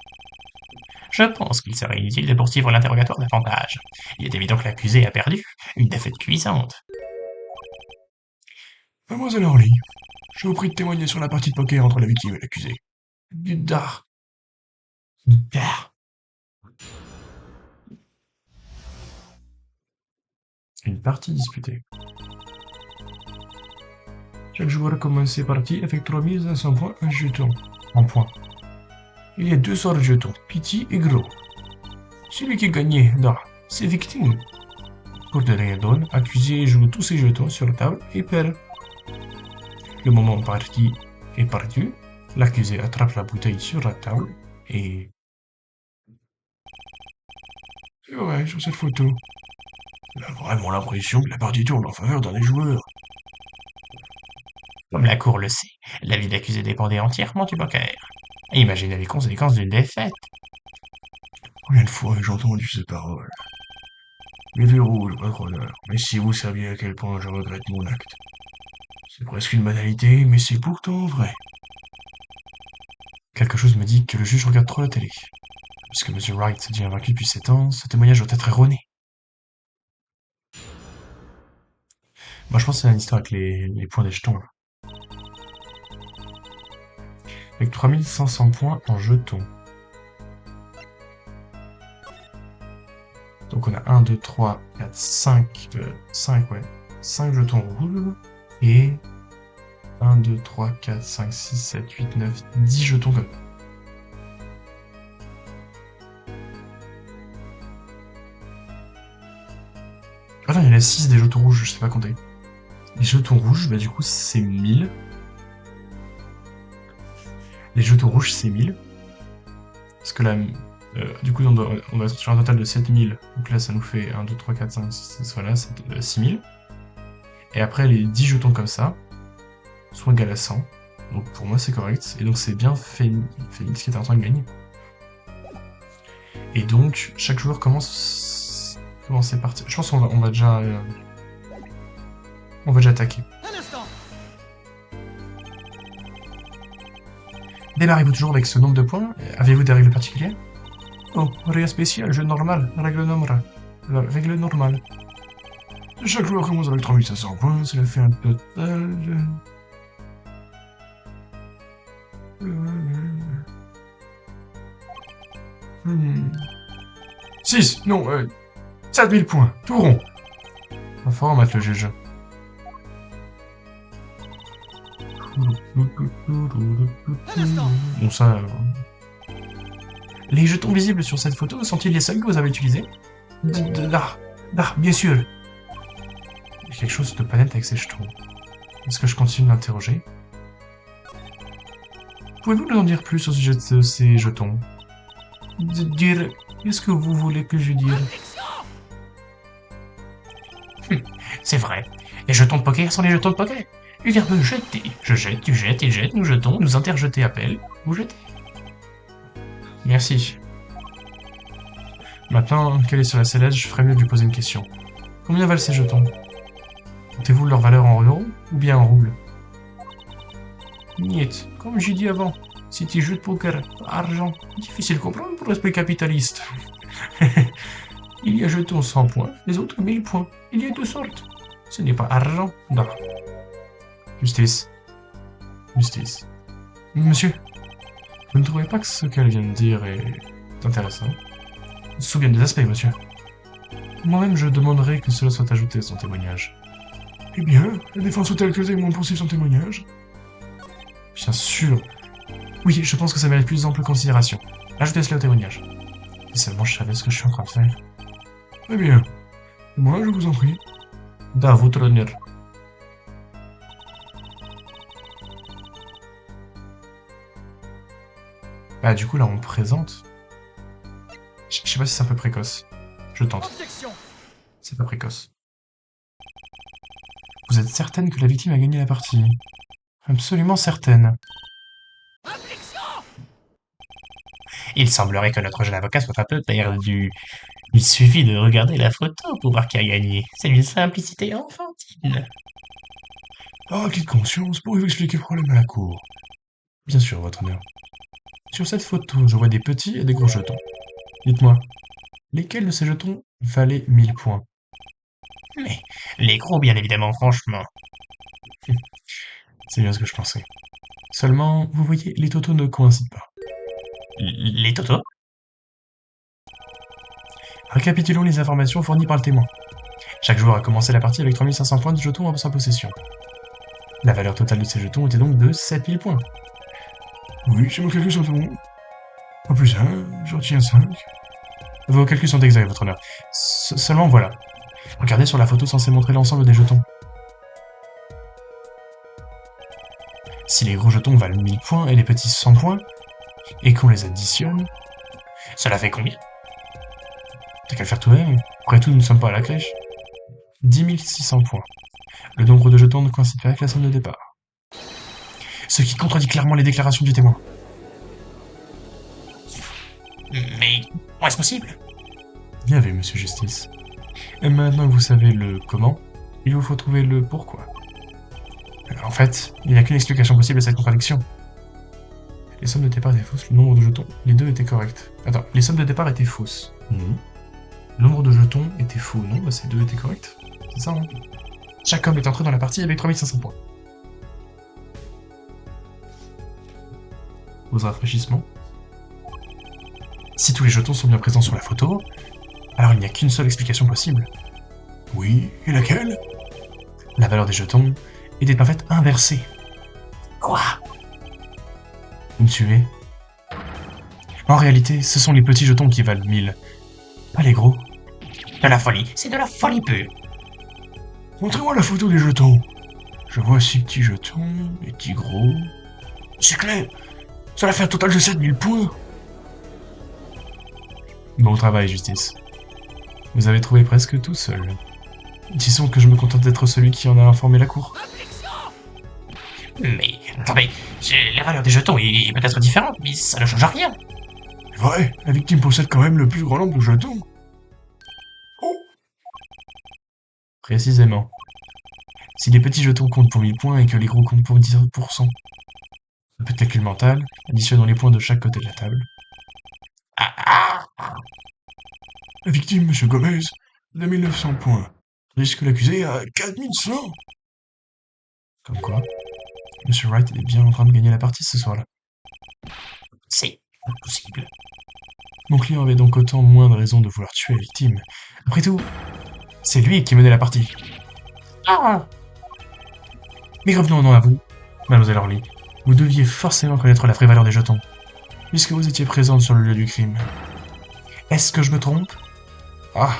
Je pense qu'il serait inutile de poursuivre l'interrogatoire davantage. Il est évident que l'accusé a perdu. Une défaite cuisante. Mademoiselle Orly, je vous prie de témoigner sur la partie de poker entre la victime et l'accusé. Du dard. Une partie disputée. Chaque joueur commence ses parties avec 3 mises à 100 points un jeton. En points. Il y a 2 sortes de jetons, petit et gros. Celui qui gagnait dans ses victimes. Pour de rien donne, accusé joue tous ses jetons sur la table et perd. Le moment où partie est perdu, l'accusé attrape la bouteille sur la table et... C'est vrai, sur cette photo. On a vraiment l'impression que la partie tourne en faveur d'un des joueurs. Comme la cour le sait, la vie de l'accusé dépendait entièrement du poker. Imaginez les conséquences d'une défaite. Combien de fois j'ai entendu ces paroles? Levez rouge, votre honneur, mais si vous saviez à quel point je regrette mon acte. C'est presque une banalité, mais c'est pourtant vrai. Quelque chose me dit que le juge regarde trop la télé. Puisque M. Wright s'est dit invaincu depuis 7 ans, ce témoignage doit être erroné. Moi je pense que c'est une histoire avec les points des jetons. Là. Avec 3500 points en jetons. Donc on a 1, 2, 3, 4, 5, 5 jetons rouges. Et 1, 2, 3, 4, 5, 6, 7, 8, 9, 10 jetons comme ça. Ah non, il y en a 6 des jetons rouges, je sais pas compter. Les jetons rouges, bah du coup c'est 1000. Les jetons rouges c'est 1000. Parce que là, du coup on va être sur un total de 7000. Donc là ça nous fait 1, 2, 3, 4, 5, 6, 7, voilà, c'est 6000. Et après les 10 jetons comme ça sont égales à 100. Donc pour moi c'est correct. Et donc c'est bien Phoenix qui est en train de gagner. Et donc chaque joueur commence ses parties. Je pense qu'on va déjà... on va déjà attaquer. Un instant. Démarrez-vous toujours avec ce nombre de points? Avez-vous des règles particulières? Oh, rien spécial, jeu normal, règle normale. Règle normale. Chaque joueur commence avec 3500 points, cela fait un total de... 6, non, 7000 points, tout rond. Va falloir mettre le juge. Un instant. Bon ça... Les jetons visibles sur cette photo sont-ils les seuls que vous avez utilisés? Bien sûr. Il y a quelque chose de pas net avec ces jetons. Est-ce que je continue de l'interroger? Pouvez-vous nous en dire plus au sujet de ces jetons? Dire... Qu'est-ce que vous voulez que je dise? C'est vrai. Les jetons de poker sont les jetons de poker. Du verbe jeter. Je jette, tu jettes, il jette, nous jetons, nous interjeter appelle, vous jetez. Merci. Maintenant, qu'elle est sur la sellette, je ferais mieux de lui poser une question. Combien valent ces jetons? Comptez-vous leur valeur en euros ou bien en roubles? Niet, comme j'ai dit avant, si tu joues de poker, argent, difficile à comprendre pour l'esprit capitaliste. Il y a jetons 100 points, les autres 1000 points. Il y a deux sortes. Ce n'est pas argent, non. Justice. Justice. Monsieur, vous ne trouvez pas que ce qu'elle vient de dire est intéressant? Il se souvient des aspects, monsieur. Moi-même, je demanderais que cela soit ajouté à son témoignage. Eh bien, la défense telle que témoin poursuit son témoignage. Bien sûr. Oui, je pense que ça mérite plus d'ample considération. Ajoutez cela au témoignage. Si seulement je savais ce que je suis en train de faire. Eh bien, moi, je vous en prie. Da votre honneur. Bah du coup là on me présente. Je sais pas si c'est un peu précoce. Je tente. C'est pas précoce. Vous êtes certaine que la victime a gagné la partie? Absolument certaine. Il semblerait que notre jeune avocat soit un peu perdu. Il suffit de regarder la photo pour voir qui a gagné. C'est une simplicité enfantine. Par acquis de conscience, pourriez-vous expliquer le problème à la cour? Bien sûr, votre honneur. Sur cette photo, je vois des petits et des gros jetons. Dites-moi, lesquels de ces jetons valaient 1000 points? Mais les gros, bien évidemment, franchement. C'est bien ce que je pensais. Seulement, vous voyez, les totaux ne coïncident pas. Les totos? Récapitulons les informations fournies par le témoin. Chaque joueur a commencé la partie avec 3500 points de jetons en sa possession. La valeur totale de ces jetons était donc de 7000 points. Oui, c'est mon calcul sont bon. En plus 1, je retiens 5. Vos calculs sont exacts, votre honneur. Seulement voilà. Regardez sur la photo censée montrer l'ensemble des jetons. Si les gros jetons valent 1000 points et les petits 100 points, et qu'on les additionne, Cela fait combien? t'as qu'à le faire toi-même. Après tout, nous ne sommes pas à la crèche. 10 600 points. Le nombre de jetons ne coïncide pas avec la somme de départ. Ce qui contredit clairement les déclarations du témoin. Mais comment est-ce possible? Bien vu, monsieur Justice. Et maintenant que vous savez le comment, il vous faut trouver le pourquoi. En fait, il n'y a qu'une explication possible à cette contradiction. Les sommes de départ étaient fausses, le nombre de jetons, les deux étaient corrects. Attends, les sommes de départ étaient fausses. Non. Le nombre de jetons était faux, non? Bah ces deux étaient corrects. C'est ça, hein? Chaque homme est entré dans la partie avec 3500 points. Aux rafraîchissements. Si tous les jetons sont bien présents sur la photo, alors il n'y a qu'une seule explication possible. Oui, et laquelle? La valeur des jetons était en fait inversée. Quoi? Vous me suivez? En réalité, ce sont les petits jetons qui valent 1000, pas les gros. De la folie, c'est de la folie pure. Montrez-moi la photo des jetons. Je vois 6 petits jetons, et 10 gros. C'est clair. Cela fait un total de 7000 points. Bon travail, Justice. Vous avez trouvé presque tout seul. Disons que je me contente d'être celui qui en a informé la cour. Mais attendez, la valeur des jetons est peut-être différente, mais ça ne change rien. C'est vrai, la victime possède quand même le plus grand nombre de jetons. Précisément. Si les petits jetons comptent pour 1000 points et que les gros comptent pour 10%. Un peu de calcul mental, additionnons les points de chaque côté de la table. La victime, monsieur Gomez, a 1900 points. Tandis que l'accusé a 4100. Comme quoi, Monsieur Wright est bien en train de gagner la partie ce soir-là. C'est impossible. Mon client avait donc autant moins de raisons de vouloir tuer la victime. Après tout, c'est lui qui menait la partie. Ah! Mais revenons à vous, Mademoiselle Orly. Vous deviez forcément connaître la vraie valeur des jetons, puisque vous étiez présente sur le lieu du crime. Est-ce que je me trompe? Ah,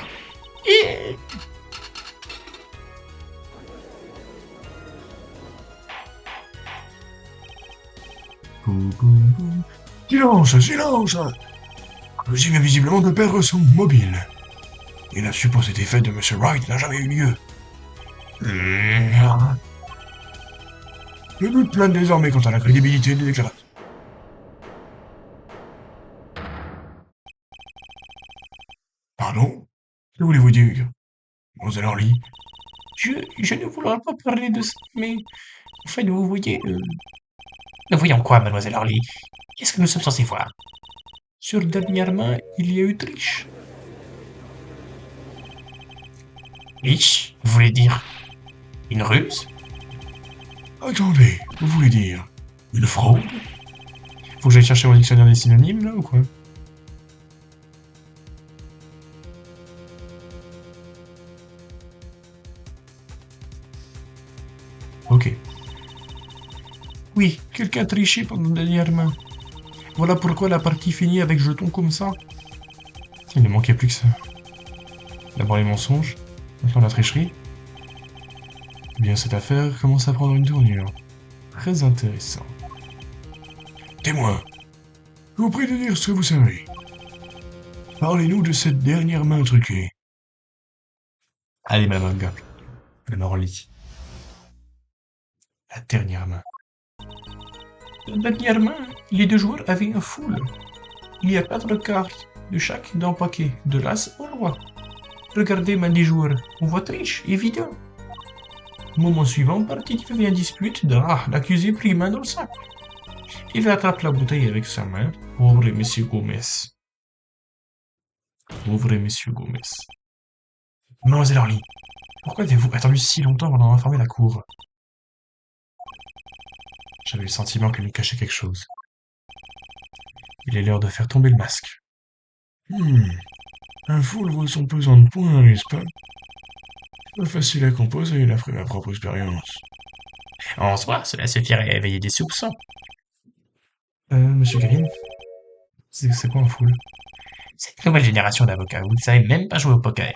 Silence, silence. L'accusé vient visiblement de perdre son mobile. Et la supposée défaite de monsieur Wright n'a jamais eu lieu. Le doute plane désormais quant à la crédibilité des déclarations. Pardon? Que voulez-vous dire? Mademoiselle Orly, Je ne voudrais pas parler de ça, mais... Enfin, vous voyez... Nous voyons quoi, mademoiselle Orly? Qu'est-ce que nous sommes censés voir? Sur dernièrement, il y a eu triche. Triche? Vous voulez dire... une ruse? Attendez, vous voulez dire une fraude? Faut que j'aille chercher mon dictionnaire des synonymes, là, ou quoi? Ok. Oui, quelqu'un a triché pendant dernièrement. Voilà pourquoi la partie finit avec jetons comme ça. Il ne manquait plus que ça. D'abord les mensonges, maintenant la tricherie. Eh bien, cette affaire commence à prendre une tournure. Très intéressant. Témoin, je vous prie de dire ce que vous savez. Parlez-nous de cette dernière main truquée. Allez, madame Olga. Madame Orly. La dernière main. Dernièrement, les deux joueurs avaient un full. Il y a 4 cartes de chaque dans le paquet, de l'as au roi. Regardez, main des joueurs, on voit triche, évident. Moment suivant, partie devient dispute, l'accusé prit main dans le sac. Il attrape la bouteille avec sa main. Pauvre monsieur Gomez. Pauvre monsieur Gomez. Mademoiselle Orly, pourquoi avez-vous attendu si longtemps avant d'en informer la cour? J'avais le sentiment qu'elle nous cachait quelque chose. Il est l'heure de faire tomber le masque. Un foule vaut son pesant de points, n'est-ce pas? Pas facile à composer, d'après ma propre expérience. En soi, cela suffirait à éveiller des soupçons. Monsieur Green, c'est quoi un full? Cette nouvelle génération d'avocats, vous ne savez même pas jouer au poker.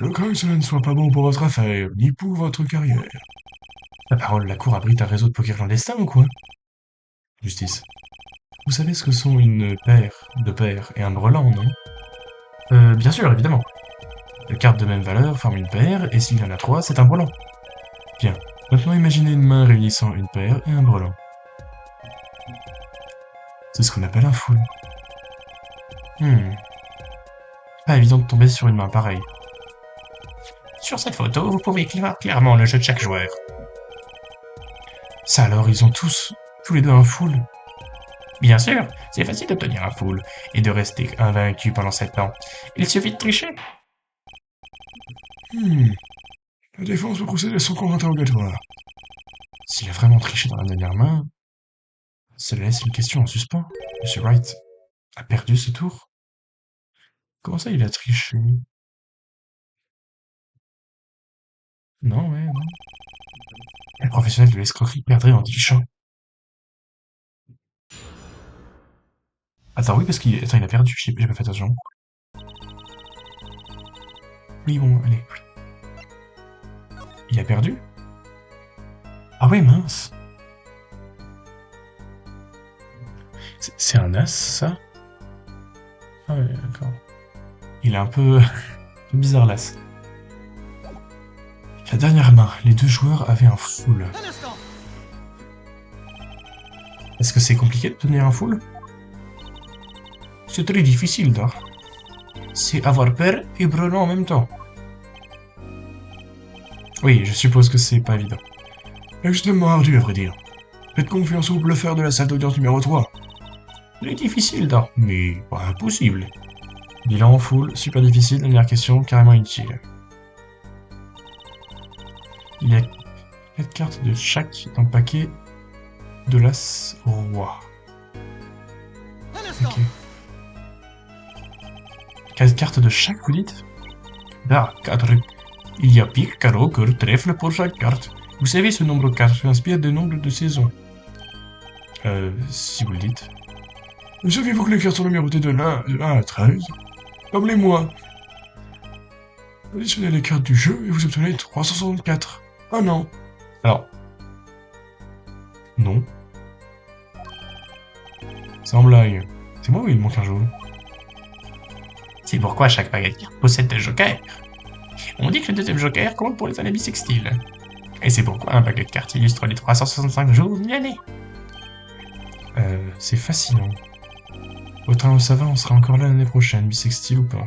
Je crains que cela ne soit pas bon pour votre affaire, ni pour votre carrière. La parole, la cour abrite un réseau de poker clandestin ou quoi? Justice. Vous savez ce que sont une paire, deux paires et un brelan, non? Bien sûr, évidemment. Deux cartes de même valeur forment une paire, et s'il y en a 3, c'est un brelan. Bien. Maintenant, imaginez une main réunissant une paire et un brelan. C'est ce qu'on appelle un full. Pas évident de tomber sur une main pareille. Sur cette photo, vous pouvez voir clairement le jeu de chaque joueur. Ça alors, ils ont tous les deux un full. Bien sûr, c'est facile d'obtenir un full et de rester invaincu pendant 7 ans. Il suffit de tricher. La défense peut procéder à son cours interrogatoire. S'il a vraiment triché dans la dernière main, cela laisse une question en suspens. Monsieur Wright a perdu ce tour? Comment ça, il a triché? Non, ouais, non. Un professionnel de l'escroquerie perdrait en trichant. Attends, oui, parce qu'il il a perdu, j'ai pas fait attention. Oui, bon, allez. Il a perdu? Ah ouais, mince. C'est un as, ça? Ah ouais, d'accord. Il est un peu bizarre, l'as. La dernière main, les deux joueurs avaient un full. Est-ce que c'est compliqué de tenir un full? C'est très difficile, là. C'est avoir peur et brelan en même temps. Oui, je suppose que c'est pas évident. Extrêmement ardu, à vrai dire. Faites confiance au bluffeur de la salle d'audience numéro 3. C'est difficile, là, mais pas impossible. Bilan en full, super difficile, dernière question, carrément inutile. Il y a 4 cartes de chaque dans le paquet de l'as au roi. Ok. 4 cartes de chaque, vous dites? Ah, 4. Il y a pique, carreau, cœur, trèfle pour chaque carte. Vous savez, ce nombre 4 s'inspire des nombres de saison. Si vous le dites. Saviez-vous que les cartes sont numérotées de 1 à 13? Comme les mois. Additionnez les cartes du jeu et vous obtenez 364. Un an. Alors. Non. Sans blague. C'est moi ou il manque un jaune? C'est pourquoi chaque paquet de cartes possède des jokers. On dit que le deuxième joker compte pour les années bissextiles. Et c'est pourquoi un paquet de cartes illustre les 365 jours d'une année. C'est fascinant. Au train où ça va, on sera encore là l'année prochaine, bissextile ou pas.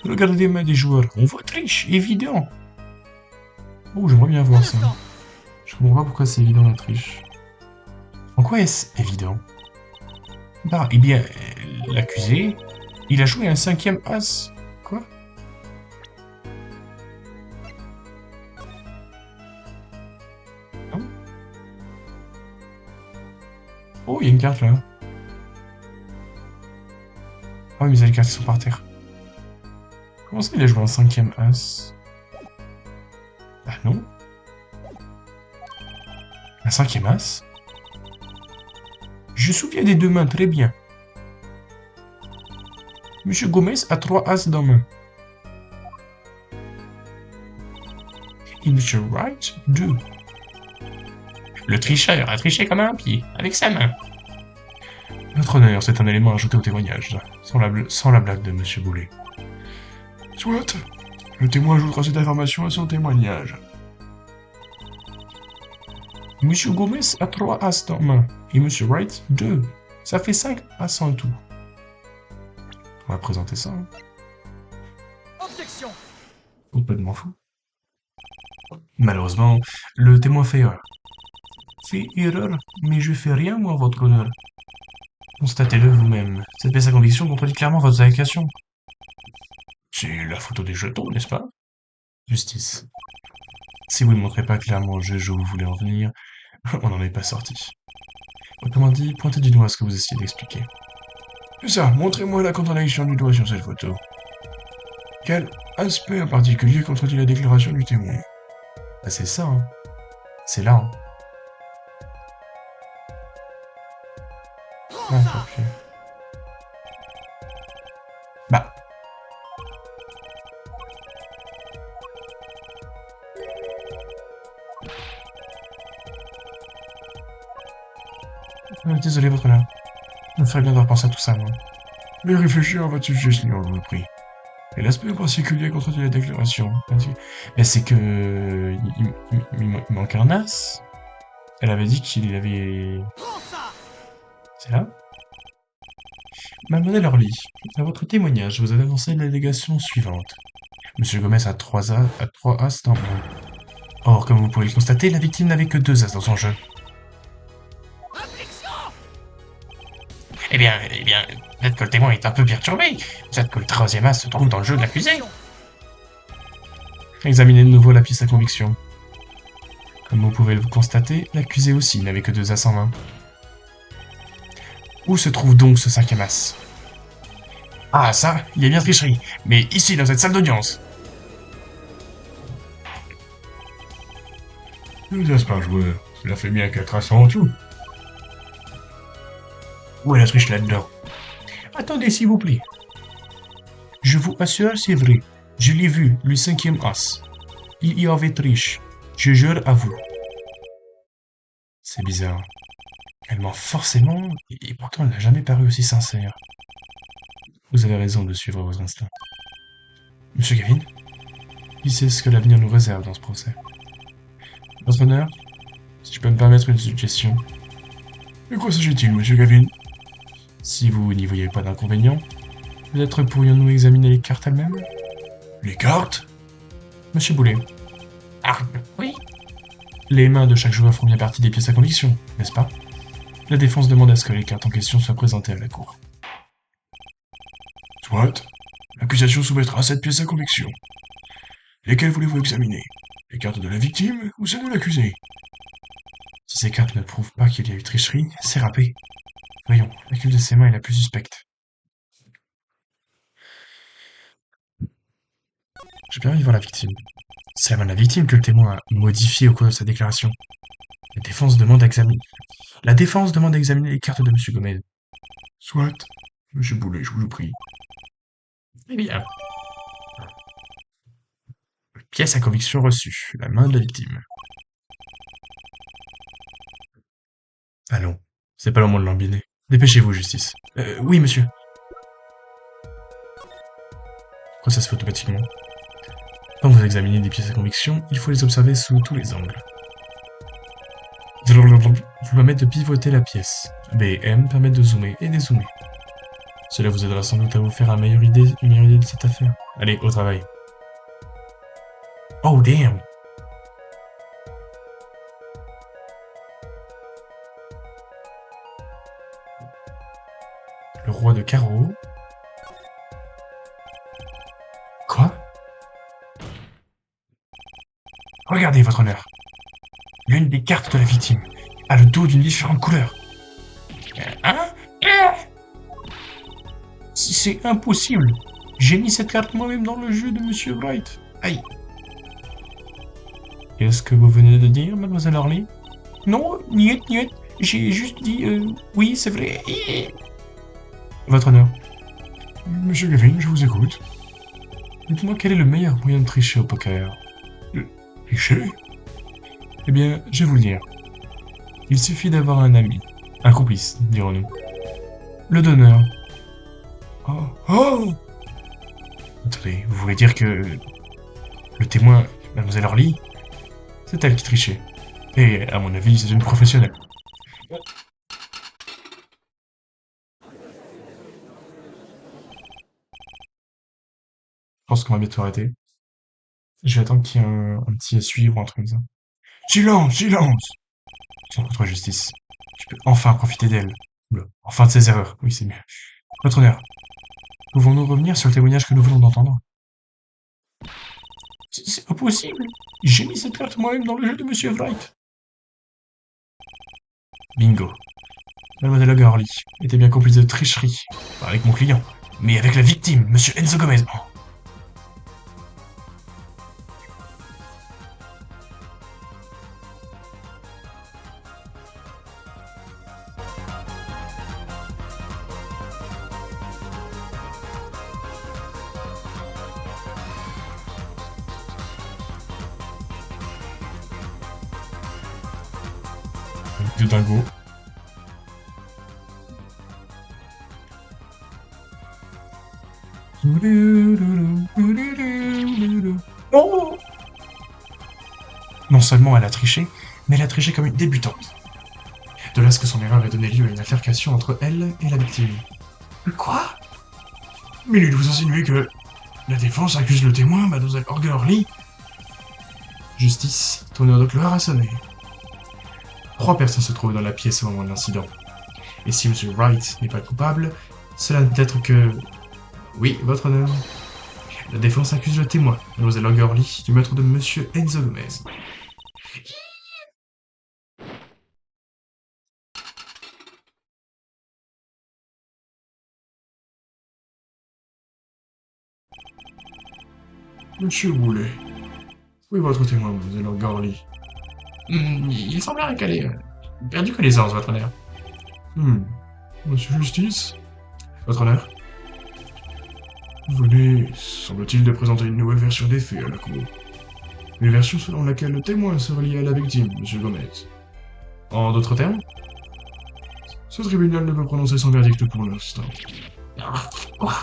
Regardez les mains des joueurs. On voit triche, évident. Oh, j'aimerais bien voir ça. instant. Je comprends pas pourquoi c'est évident la triche. En quoi est-ce évident? Bah, eh bien, l'accusé, il a joué un 5e as. Quoi? Non? Oh, il y a une carte là. Ah oui, mais il y a les cartes qui sont par terre. Comment ça, il a joué un 5e as? Ah non. Un 5e as? Je me souviens des 2 mains très bien. Monsieur Gomez a 3 as dans main. Et Monsieur Wright, 2. Le tricheur a triché comme un pied, avec sa main. Votre honneur, c'est un élément ajouté au témoignage, sans la blague de Monsieur Boulet. Soit, le témoin ajoutera cette information à son témoignage. Monsieur Gomez a 3 as dans main, et Monsieur Wright, 2. Ça fait 5 as en tout. On va présenter ça. Hein. Objection. Complètement fou. Malheureusement, le témoin fait erreur. Fait erreur, mais je fais rien, moi, votre honneur. Constatez-le vous-même. Cette pièce à conviction contredit clairement votre allocation. C'est la photo des jetons, n'est-ce pas? Justice. Si vous ne montrez pas clairement au juge où vous voulez en venir, on n'en est pas sorti. Autrement dit, pointez du doigt ce que vous essayez d'expliquer. C'est ça, montrez-moi la contradiction du doigt sur cette photo. Quel aspect en particulier contredit la déclaration du témoin? Bah c'est ça, hein. C'est là, hein. Ah, tant pis. Bah. Désolé, votre honneur. Je me ferais bien de repenser à tout ça, moi. Mais réfléchissez à votre suggestion, je vous prie. Et l'aspect en particulier contredit la déclaration. Mais c'est que... Il manque un as. Elle avait dit qu'il avait... Prends ça. C'est là? Mademoiselle Orly, à votre témoignage, vous avez avancé l'allégation suivante. Monsieur Gomez a 3 as dans main. Or, comme vous pouvez le constater, la victime n'avait que 2 as dans son jeu. Objection. Eh bien, peut-être que le témoin est un peu perturbé. Peut-être que le 3e as se trouve dans le jeu de l'accusé. Examinez de nouveau la pièce à conviction. Comme vous pouvez le constater, l'accusé aussi n'avait que 2 as en main. Où se trouve donc ce 5e as? Ah, ça, il y a bien tricherie. Mais ici, dans cette salle d'audience. Ne vous laisse pas, joueur. Cela fait bien 4 as en tout. Où est la triche là-dedans? Attendez, s'il vous plaît. Je vous assure, c'est vrai. Je l'ai vu, le 5e as. Il y avait triche. Je jure à vous. C'est bizarre. Elle ment forcément, et pourtant elle n'a jamais paru aussi sincère. Vous avez raison de suivre vos instincts. Monsieur Gavin, qui sait ce que l'avenir nous réserve dans ce procès? Votre honneur, si je peux me permettre une suggestion. De quoi s'agit-il, monsieur Gavin? Si vous n'y voyez pas d'inconvénient, peut-être pourrions-nous examiner les cartes elles-mêmes? Les cartes? Monsieur Boulet, Ah, oui. les mains de chaque joueur font bien partie des pièces à conviction, n'est-ce pas? La défense demande à ce que les cartes en question soient présentées à la cour. Soit. L'accusation soumettra cette pièce à conviction. Lesquelles voulez-vous examiner? Les cartes de la victime ou celles de l'accusé? Si ces cartes ne prouvent pas qu'il y a eu tricherie, c'est râpé. Voyons, laquelle de ces mains est la plus suspecte? J'ai bien envie de voir la victime. C'est la main de la victime que le témoin a modifiée au cours de sa déclaration. La défense demande à examiner les cartes de Monsieur Gomez. Soit. Monsieur Boulet, je vous le prie. Eh bien, Pièce à conviction reçue. La main de la victime. Allons, c'est pas le moment de l'embiner. Dépêchez-vous, justice. Oui, monsieur. Pourquoi ça se fait automatiquement? Quand vous examinez des pièces à conviction, il faut les observer sous tous les angles. Vous permettre de pivoter la pièce. B et M permettent de zoomer et dézoomer. Cela vous aidera sans doute à vous faire une meilleure idée de cette affaire. Allez, au travail. Oh damn! Le roi de carreau. Quoi? Regardez, votre honneur. L'une des cartes de la victime a le dos d'une différente couleur. Hein? C'est impossible. J'ai mis cette carte moi-même dans le jeu de Monsieur Wright. Aïe. Qu'est-ce que vous venez de dire, mademoiselle Orly? Non, niet. J'ai juste dit oui, c'est vrai. Votre honneur. Monsieur Gavin, je vous écoute. Dites-moi quel est le meilleur moyen de tricher au poker. Tricher? Eh bien, je vais vous le dire. Il suffit d'avoir un ami. Un complice, dirons-nous. Le donneur. Oh! Attendez, vous voulez dire que... Le témoin, mademoiselle Orly, c'est elle qui trichait. Et, à mon avis, c'est une professionnelle. Je pense qu'on va bientôt arrêter. Je vais attendre qu'il y ait un petit à suivre ou un truc comme ça. Silence! Tiens, votre justice. Tu peux enfin profiter d'elle. Oula, enfin de ses erreurs. Oui, c'est mieux. Votre honneur, pouvons-nous revenir sur le témoignage que nous venons d'entendre? C'est pas possible. J'ai mis cette carte moi-même dans le jeu de Monsieur Wright. Bingo. Mademoiselle Orly était bien complice de tricherie. Pas avec mon client, mais avec la victime, Monsieur Enzo Gomez. Oh. De dingo. Oh! Non seulement elle a triché, mais elle a triché comme une débutante. De là ce que son erreur ait donné lieu à une altercation entre elle et la victime. Quoi? Minute, vous insinuez que la défense accuse le témoin, mademoiselle Orly? Justice, ton heure de gloire a sonné. 3 personnes se trouvent dans la pièce au moment de l'incident. Et si M. Wright n'est pas coupable, cela ne peut être que... Oui, votre honneur. La défense accuse le témoin, Mademoiselle Orly, du meurtre de M. Enzo Gomez. Monsieur Boulet. Oui, votre témoin, Mademoiselle Orly. Il semblerait qu'elle ait perdu connaissance, votre honneur. Monsieur Justice. Votre honneur. Vous venez, semble-t-il, de présenter une nouvelle version des faits à la cour. Une version selon laquelle le témoin serait lié à la victime, M. Gomez. En d'autres termes, ce tribunal ne peut prononcer son verdict pour l'instant. Quoi?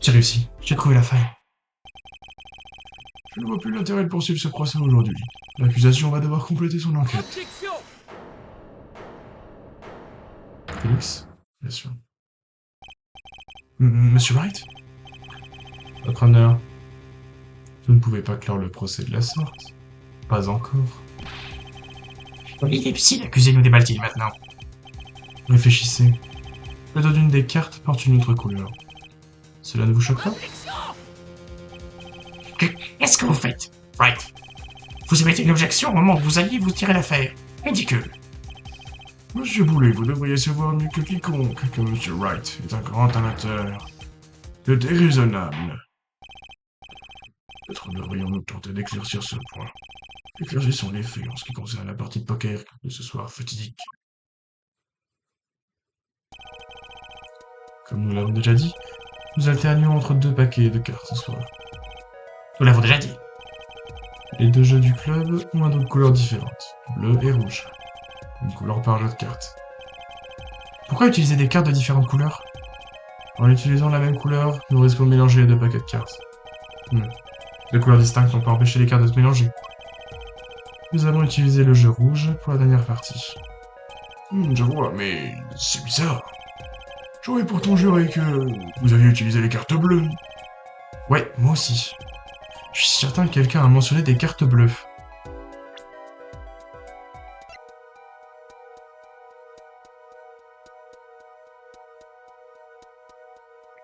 J'ai réussi, j'ai trouvé la faille. Je ne vois plus l'intérêt de poursuivre ce procès aujourd'hui. L'accusation va devoir compléter son enquête. Objection. Félix, bien sûr. Monsieur Wright? Votre honneur, vous ne pouvez pas clore le procès de la sorte. Pas encore. Il est difficile d'accuser nous déballe-t-il maintenant. Réfléchissez. Le dos d'une des cartes porte une autre couleur. Cela ne vous choque pas? Qu'est-ce que vous faites, Wright? Vous émettez une objection au moment où vous alliez vous tirer l'affaire. Ridicule. Monsieur Boulet, vous devriez savoir mieux que quiconque que Monsieur Wright est un grand amateur de déraisonnable. Peut-être devrions-nous tenter d'éclaircir ce point. Éclaircissons les faits en ce qui concerne la partie de poker de ce soir fatidique. Comme nous l'avons déjà dit, nous alternions entre 2 paquets de cartes ce soir. Nous l'avons déjà dit. Les 2 jeux du club ont un dos de couleurs différentes, bleu et rouge. Une couleur par jeu de cartes. Pourquoi utiliser des cartes de différentes couleurs? En utilisant la même couleur, nous risquons de mélanger les 2 paquets de cartes. 2 couleurs distinctes n'ont pas empêché les cartes de se mélanger. Nous avons utilisé le jeu rouge pour la dernière partie. Je vois, mais c'est bizarre. J'aurais pourtant juré que vous aviez utilisé les cartes bleues. Ouais, moi aussi. Je suis certain que quelqu'un a mentionné des cartes bleues.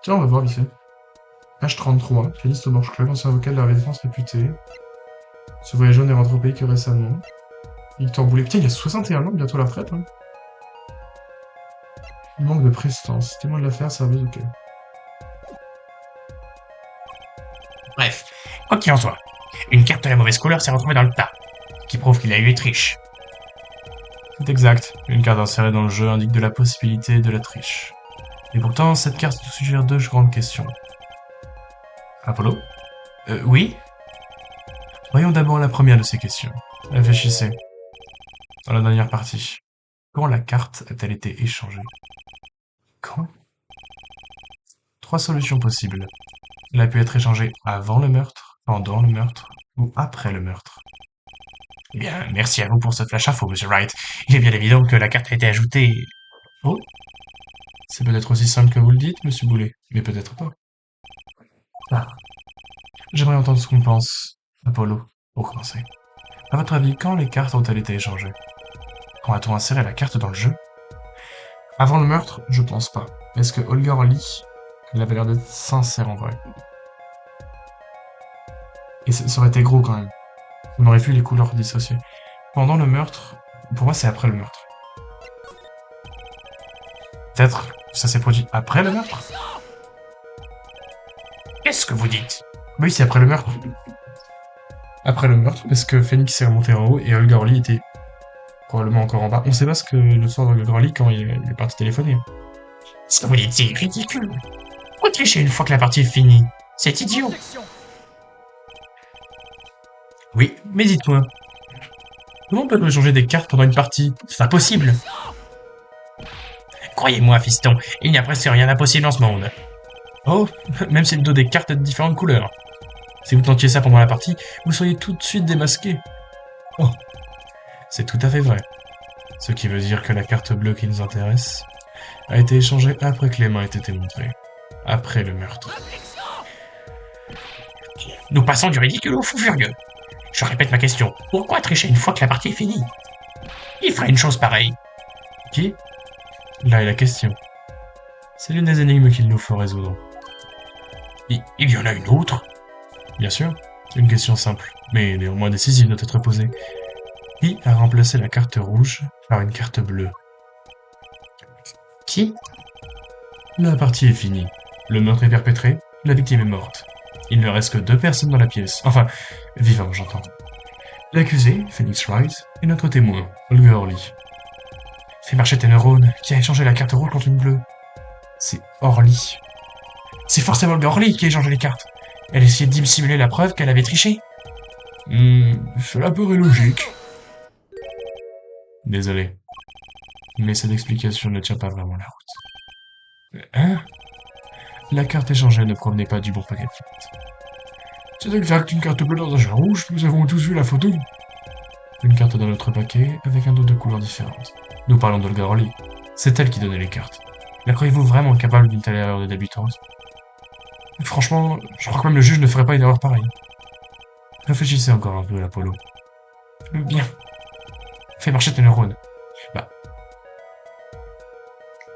Tiens, on va voir vite fait. Page 33, pianiste au Borch Club, ancien avocat de la défense réputé. Ce voyageur n'est rentré au pays que récemment. Victor Boulet. Putain, il a 61 ans, bientôt la retraite. Hein. Il manque de prestance. Témoin de l'affaire, serveuse, ok. Bref, quoi qu'il en soit, une carte de la mauvaise couleur s'est retrouvée dans le tas, ce qui prouve qu'il a eu une triche. C'est exact. Une carte insérée dans le jeu indique de la possibilité de la triche. Et pourtant, cette carte nous suggère deux grandes questions. Apollo? Oui? Voyons d'abord la première de ces questions. Réfléchissez. Dans la dernière partie, quand la carte a-t-elle été échangée? Quand? Trois solutions possibles. Elle a pu être échangée avant le meurtre, pendant le meurtre ou après le meurtre. Eh bien, merci à vous pour ce flash info, Monsieur Wright. Il est bien évident que la carte a été ajoutée... Oh? C'est peut-être aussi simple que vous le dites, Monsieur Boulet, mais peut-être pas. Ah. J'aimerais entendre ce qu'on pense, Apollo, pour commencer. À votre avis, quand les cartes ont-elles été échangées? Quand a-t-on inséré la carte dans le jeu? Avant le meurtre, je pense pas. Est-ce que Olga Lee, elle avait l'air d'être sincère en vrai? Et ça aurait été gros quand même. On aurait vu les couleurs dissociées. Pendant le meurtre, pour moi c'est après le meurtre. Peut-être ça s'est produit après le meurtre? Qu'est-ce que vous dites? Oui, c'est après le meurtre. Après le meurtre, parce que Phoenix est remonté en haut et Olga Lee était probablement encore en bas. On sait pas ce que le soir d'Olga Lee quand il est parti téléphoner. Ce que vous dites, c'est ridicule. Faut tricher une fois que la partie est finie. C'est idiot. Objection. Oui, mais dites-moi. Comment peut-on échanger des cartes pendant une partie? C'est pas possible. Croyez-moi, fiston, il n'y a presque rien d'impossible en ce monde. Oh, même si le dos des cartes est de différentes couleurs. Si vous tentiez ça pendant la partie, vous seriez tout de suite démasqué. Oh, c'est tout à fait vrai. Ce qui veut dire que la carte bleue qui nous intéresse a été échangée après que les mains aient été montrées. Après le meurtre. Nous passons du ridicule au fou furieux. Je répète ma question. Pourquoi tricher une fois que la partie est finie? Il ferait une chose pareille. Qui? Là est la question. C'est l'une des énigmes qu'il nous faut résoudre. Il y en a une autre? Bien sûr, une question simple, mais néanmoins décisive doit être posée. Qui a remplacé la carte rouge par une carte bleue? Qui? La partie est finie. Le meurtre est perpétré, la victime est morte. Il ne reste que deux personnes dans la pièce. Enfin, vivants, j'entends. L'accusé, Phoenix Wright, et notre témoin, Olga Orly. Fait marcher tes neurones, qui a échangé la carte rouge contre une bleue. C'est Orly. C'est forcément Olga Orly qui a échangé les cartes. Elle essayait de dissimuler la preuve qu'elle avait triché. Cela paraît logique. Désolé. Mais cette explication ne tient pas vraiment la route. Hein? La carte échangée ne provenait pas du bon paquet de cartes. C'est exact, une carte bleue dans un jeu rouge, nous avons tous vu la photo. Une carte dans notre paquet, avec un dos de couleurs différentes. Nous parlons d'Olga Orly. C'est elle qui donnait les cartes. La croyez-vous vraiment capable d'une telle erreur de débutante? Franchement, je crois que même le juge ne ferait pas une erreur pareille. Réfléchissez encore un peu, Apollo. Bien. Fais marcher tes neurones. Bah.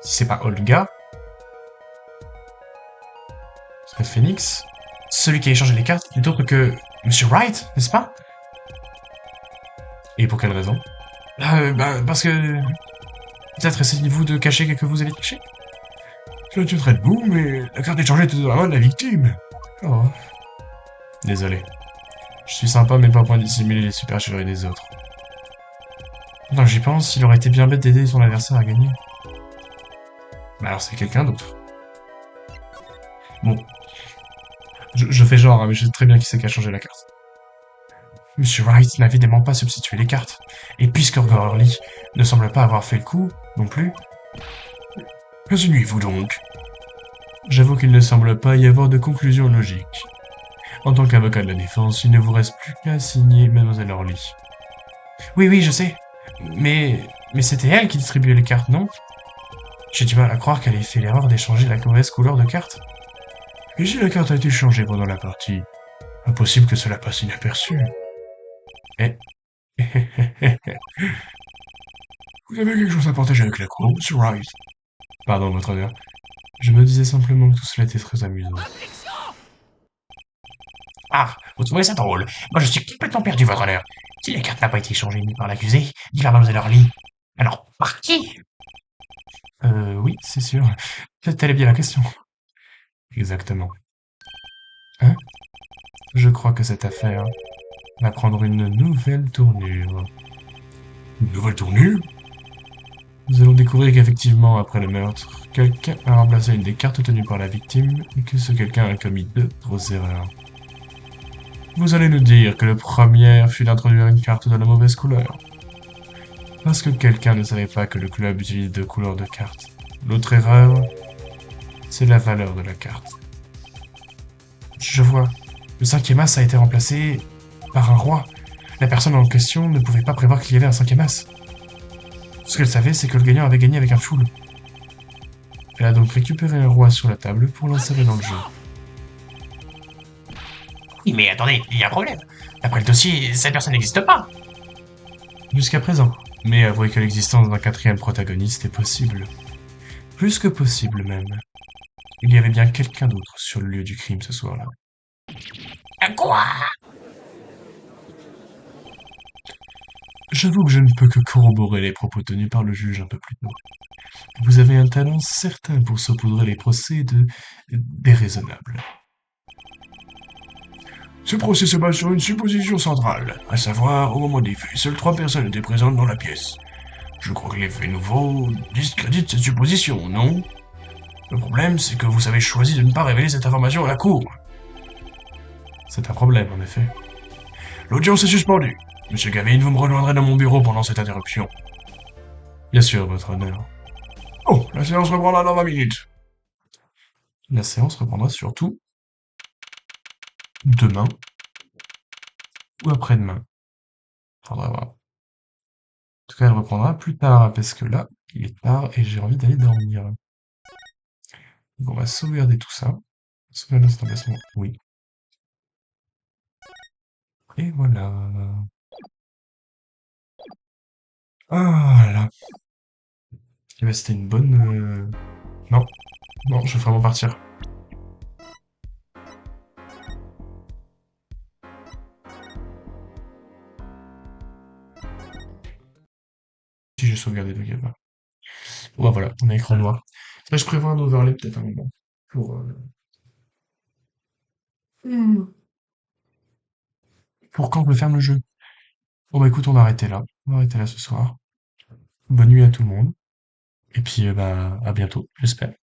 Si c'est pas Olga... Ce serait Phoenix. Celui qui a échangé les cartes n'est autre que... Monsieur Wright, n'est-ce pas? Et pour quelle raison? Parce que... Peut-être essayez-vous de cacher ce que vous avez triché? Je tiendrai debout, mais la carte échangée était dans la main de la victime. Oh. Désolé. Je suis sympa, mais pas au point de dissimuler les supercheries des autres. Pendant que j'y pense, il aurait été bien bête d'aider son adversaire à gagner. Bah alors c'est quelqu'un d'autre. Bon. Je fais genre, hein, mais je sais très bien qui c'est qui a changé la carte. Monsieur Wright n'a évidemment pas substitué les cartes. Et puisque Olga Orly ne semble pas avoir fait le coup, non plus... Continuez-vous donc. J'avoue qu'il ne semble pas y avoir de conclusion logique. En tant qu'avocat de la défense, il ne vous reste plus qu'à signer Mademoiselle Orly. Oui, je sais. Mais c'était elle qui distribuait les cartes, non? J'ai du mal à croire qu'elle ait fait l'erreur d'échanger la mauvaise couleur de carte. Et si la carte a été changée pendant la partie? Impossible que cela passe inaperçu. Eh, Vous avez quelque chose à partager avec la cour, Monsieur Wright? pardon, votre honneur. Je me disais simplement que tout cela était très amusant. Ah, vous trouvez ça drôle? Moi, je suis complètement perdu, votre honneur. Si la carte n'a pas été échangée ni par l'accusé, ni par Mademoiselle Hurley, alors par qui? Oui, c'est sûr. Telle est bien la question. Exactement. Hein? Je crois que cette affaire va prendre une nouvelle tournure. Une nouvelle tournure? Nous allons découvrir qu'effectivement, après le meurtre, quelqu'un a remplacé une des cartes tenues par la victime et que ce quelqu'un a commis deux grosses erreurs. Vous allez nous dire que le premier fut d'introduire une carte de la mauvaise couleur. Parce que quelqu'un ne savait pas que le club utilise deux couleurs de cartes. L'autre erreur, c'est la valeur de la carte. Je vois. Le cinquième as a été remplacé par un roi. La personne en question ne pouvait pas prévoir qu'il y avait un cinquième as. Ce qu'elle savait, c'est que le gagnant avait gagné avec un full. Elle a donc récupéré un roi sur la table pour l'insérer dans le jeu. Oui, mais attendez, il y a un problème. D'après le dossier, cette personne n'existe pas. Jusqu'à présent. Mais avouez que l'existence d'un quatrième protagoniste est possible. Plus que possible même. Il y avait bien quelqu'un d'autre sur le lieu du crime ce soir-là. Quoi? J'avoue que je ne peux que corroborer les propos tenus par le juge un peu plus tôt. Vous avez un talent certain pour saupoudrer les procès de déraisonnables. Ce procès se base sur une supposition centrale, à savoir, au moment des faits, seules 3 personnes étaient présentes dans la pièce. Je crois que les faits nouveaux discréditent cette supposition, non? Le problème, c'est que vous avez choisi de ne pas révéler cette information à la cour. C'est un problème, en effet. L'audience est suspendue. Monsieur Gavin, vous me rejoindrez dans mon bureau pendant cette interruption. Bien sûr, votre honneur. Oh, la séance reprendra dans 20 minutes. La séance reprendra surtout demain ou après-demain. Faudra voir. En tout cas, elle reprendra plus tard, parce que là, il est tard et j'ai envie d'aller dormir. Donc on va sauvegarder tout ça. Sauvegarder cet emplacement, oui. Et voilà. Ah là. Eh ben, c'était une bonne... Non, non, je vais vraiment partir. Si j'ai sauvegardé le game. Bon bah voilà, on a écran noir. Là, je prévois un overlay peut-être un moment. Pour, pour quand je ferme le jeu. Bon bah écoute, on va arrêter là. On va arrêter là ce soir. Bonne nuit à tout le monde. Et puis bah à bientôt, j'espère.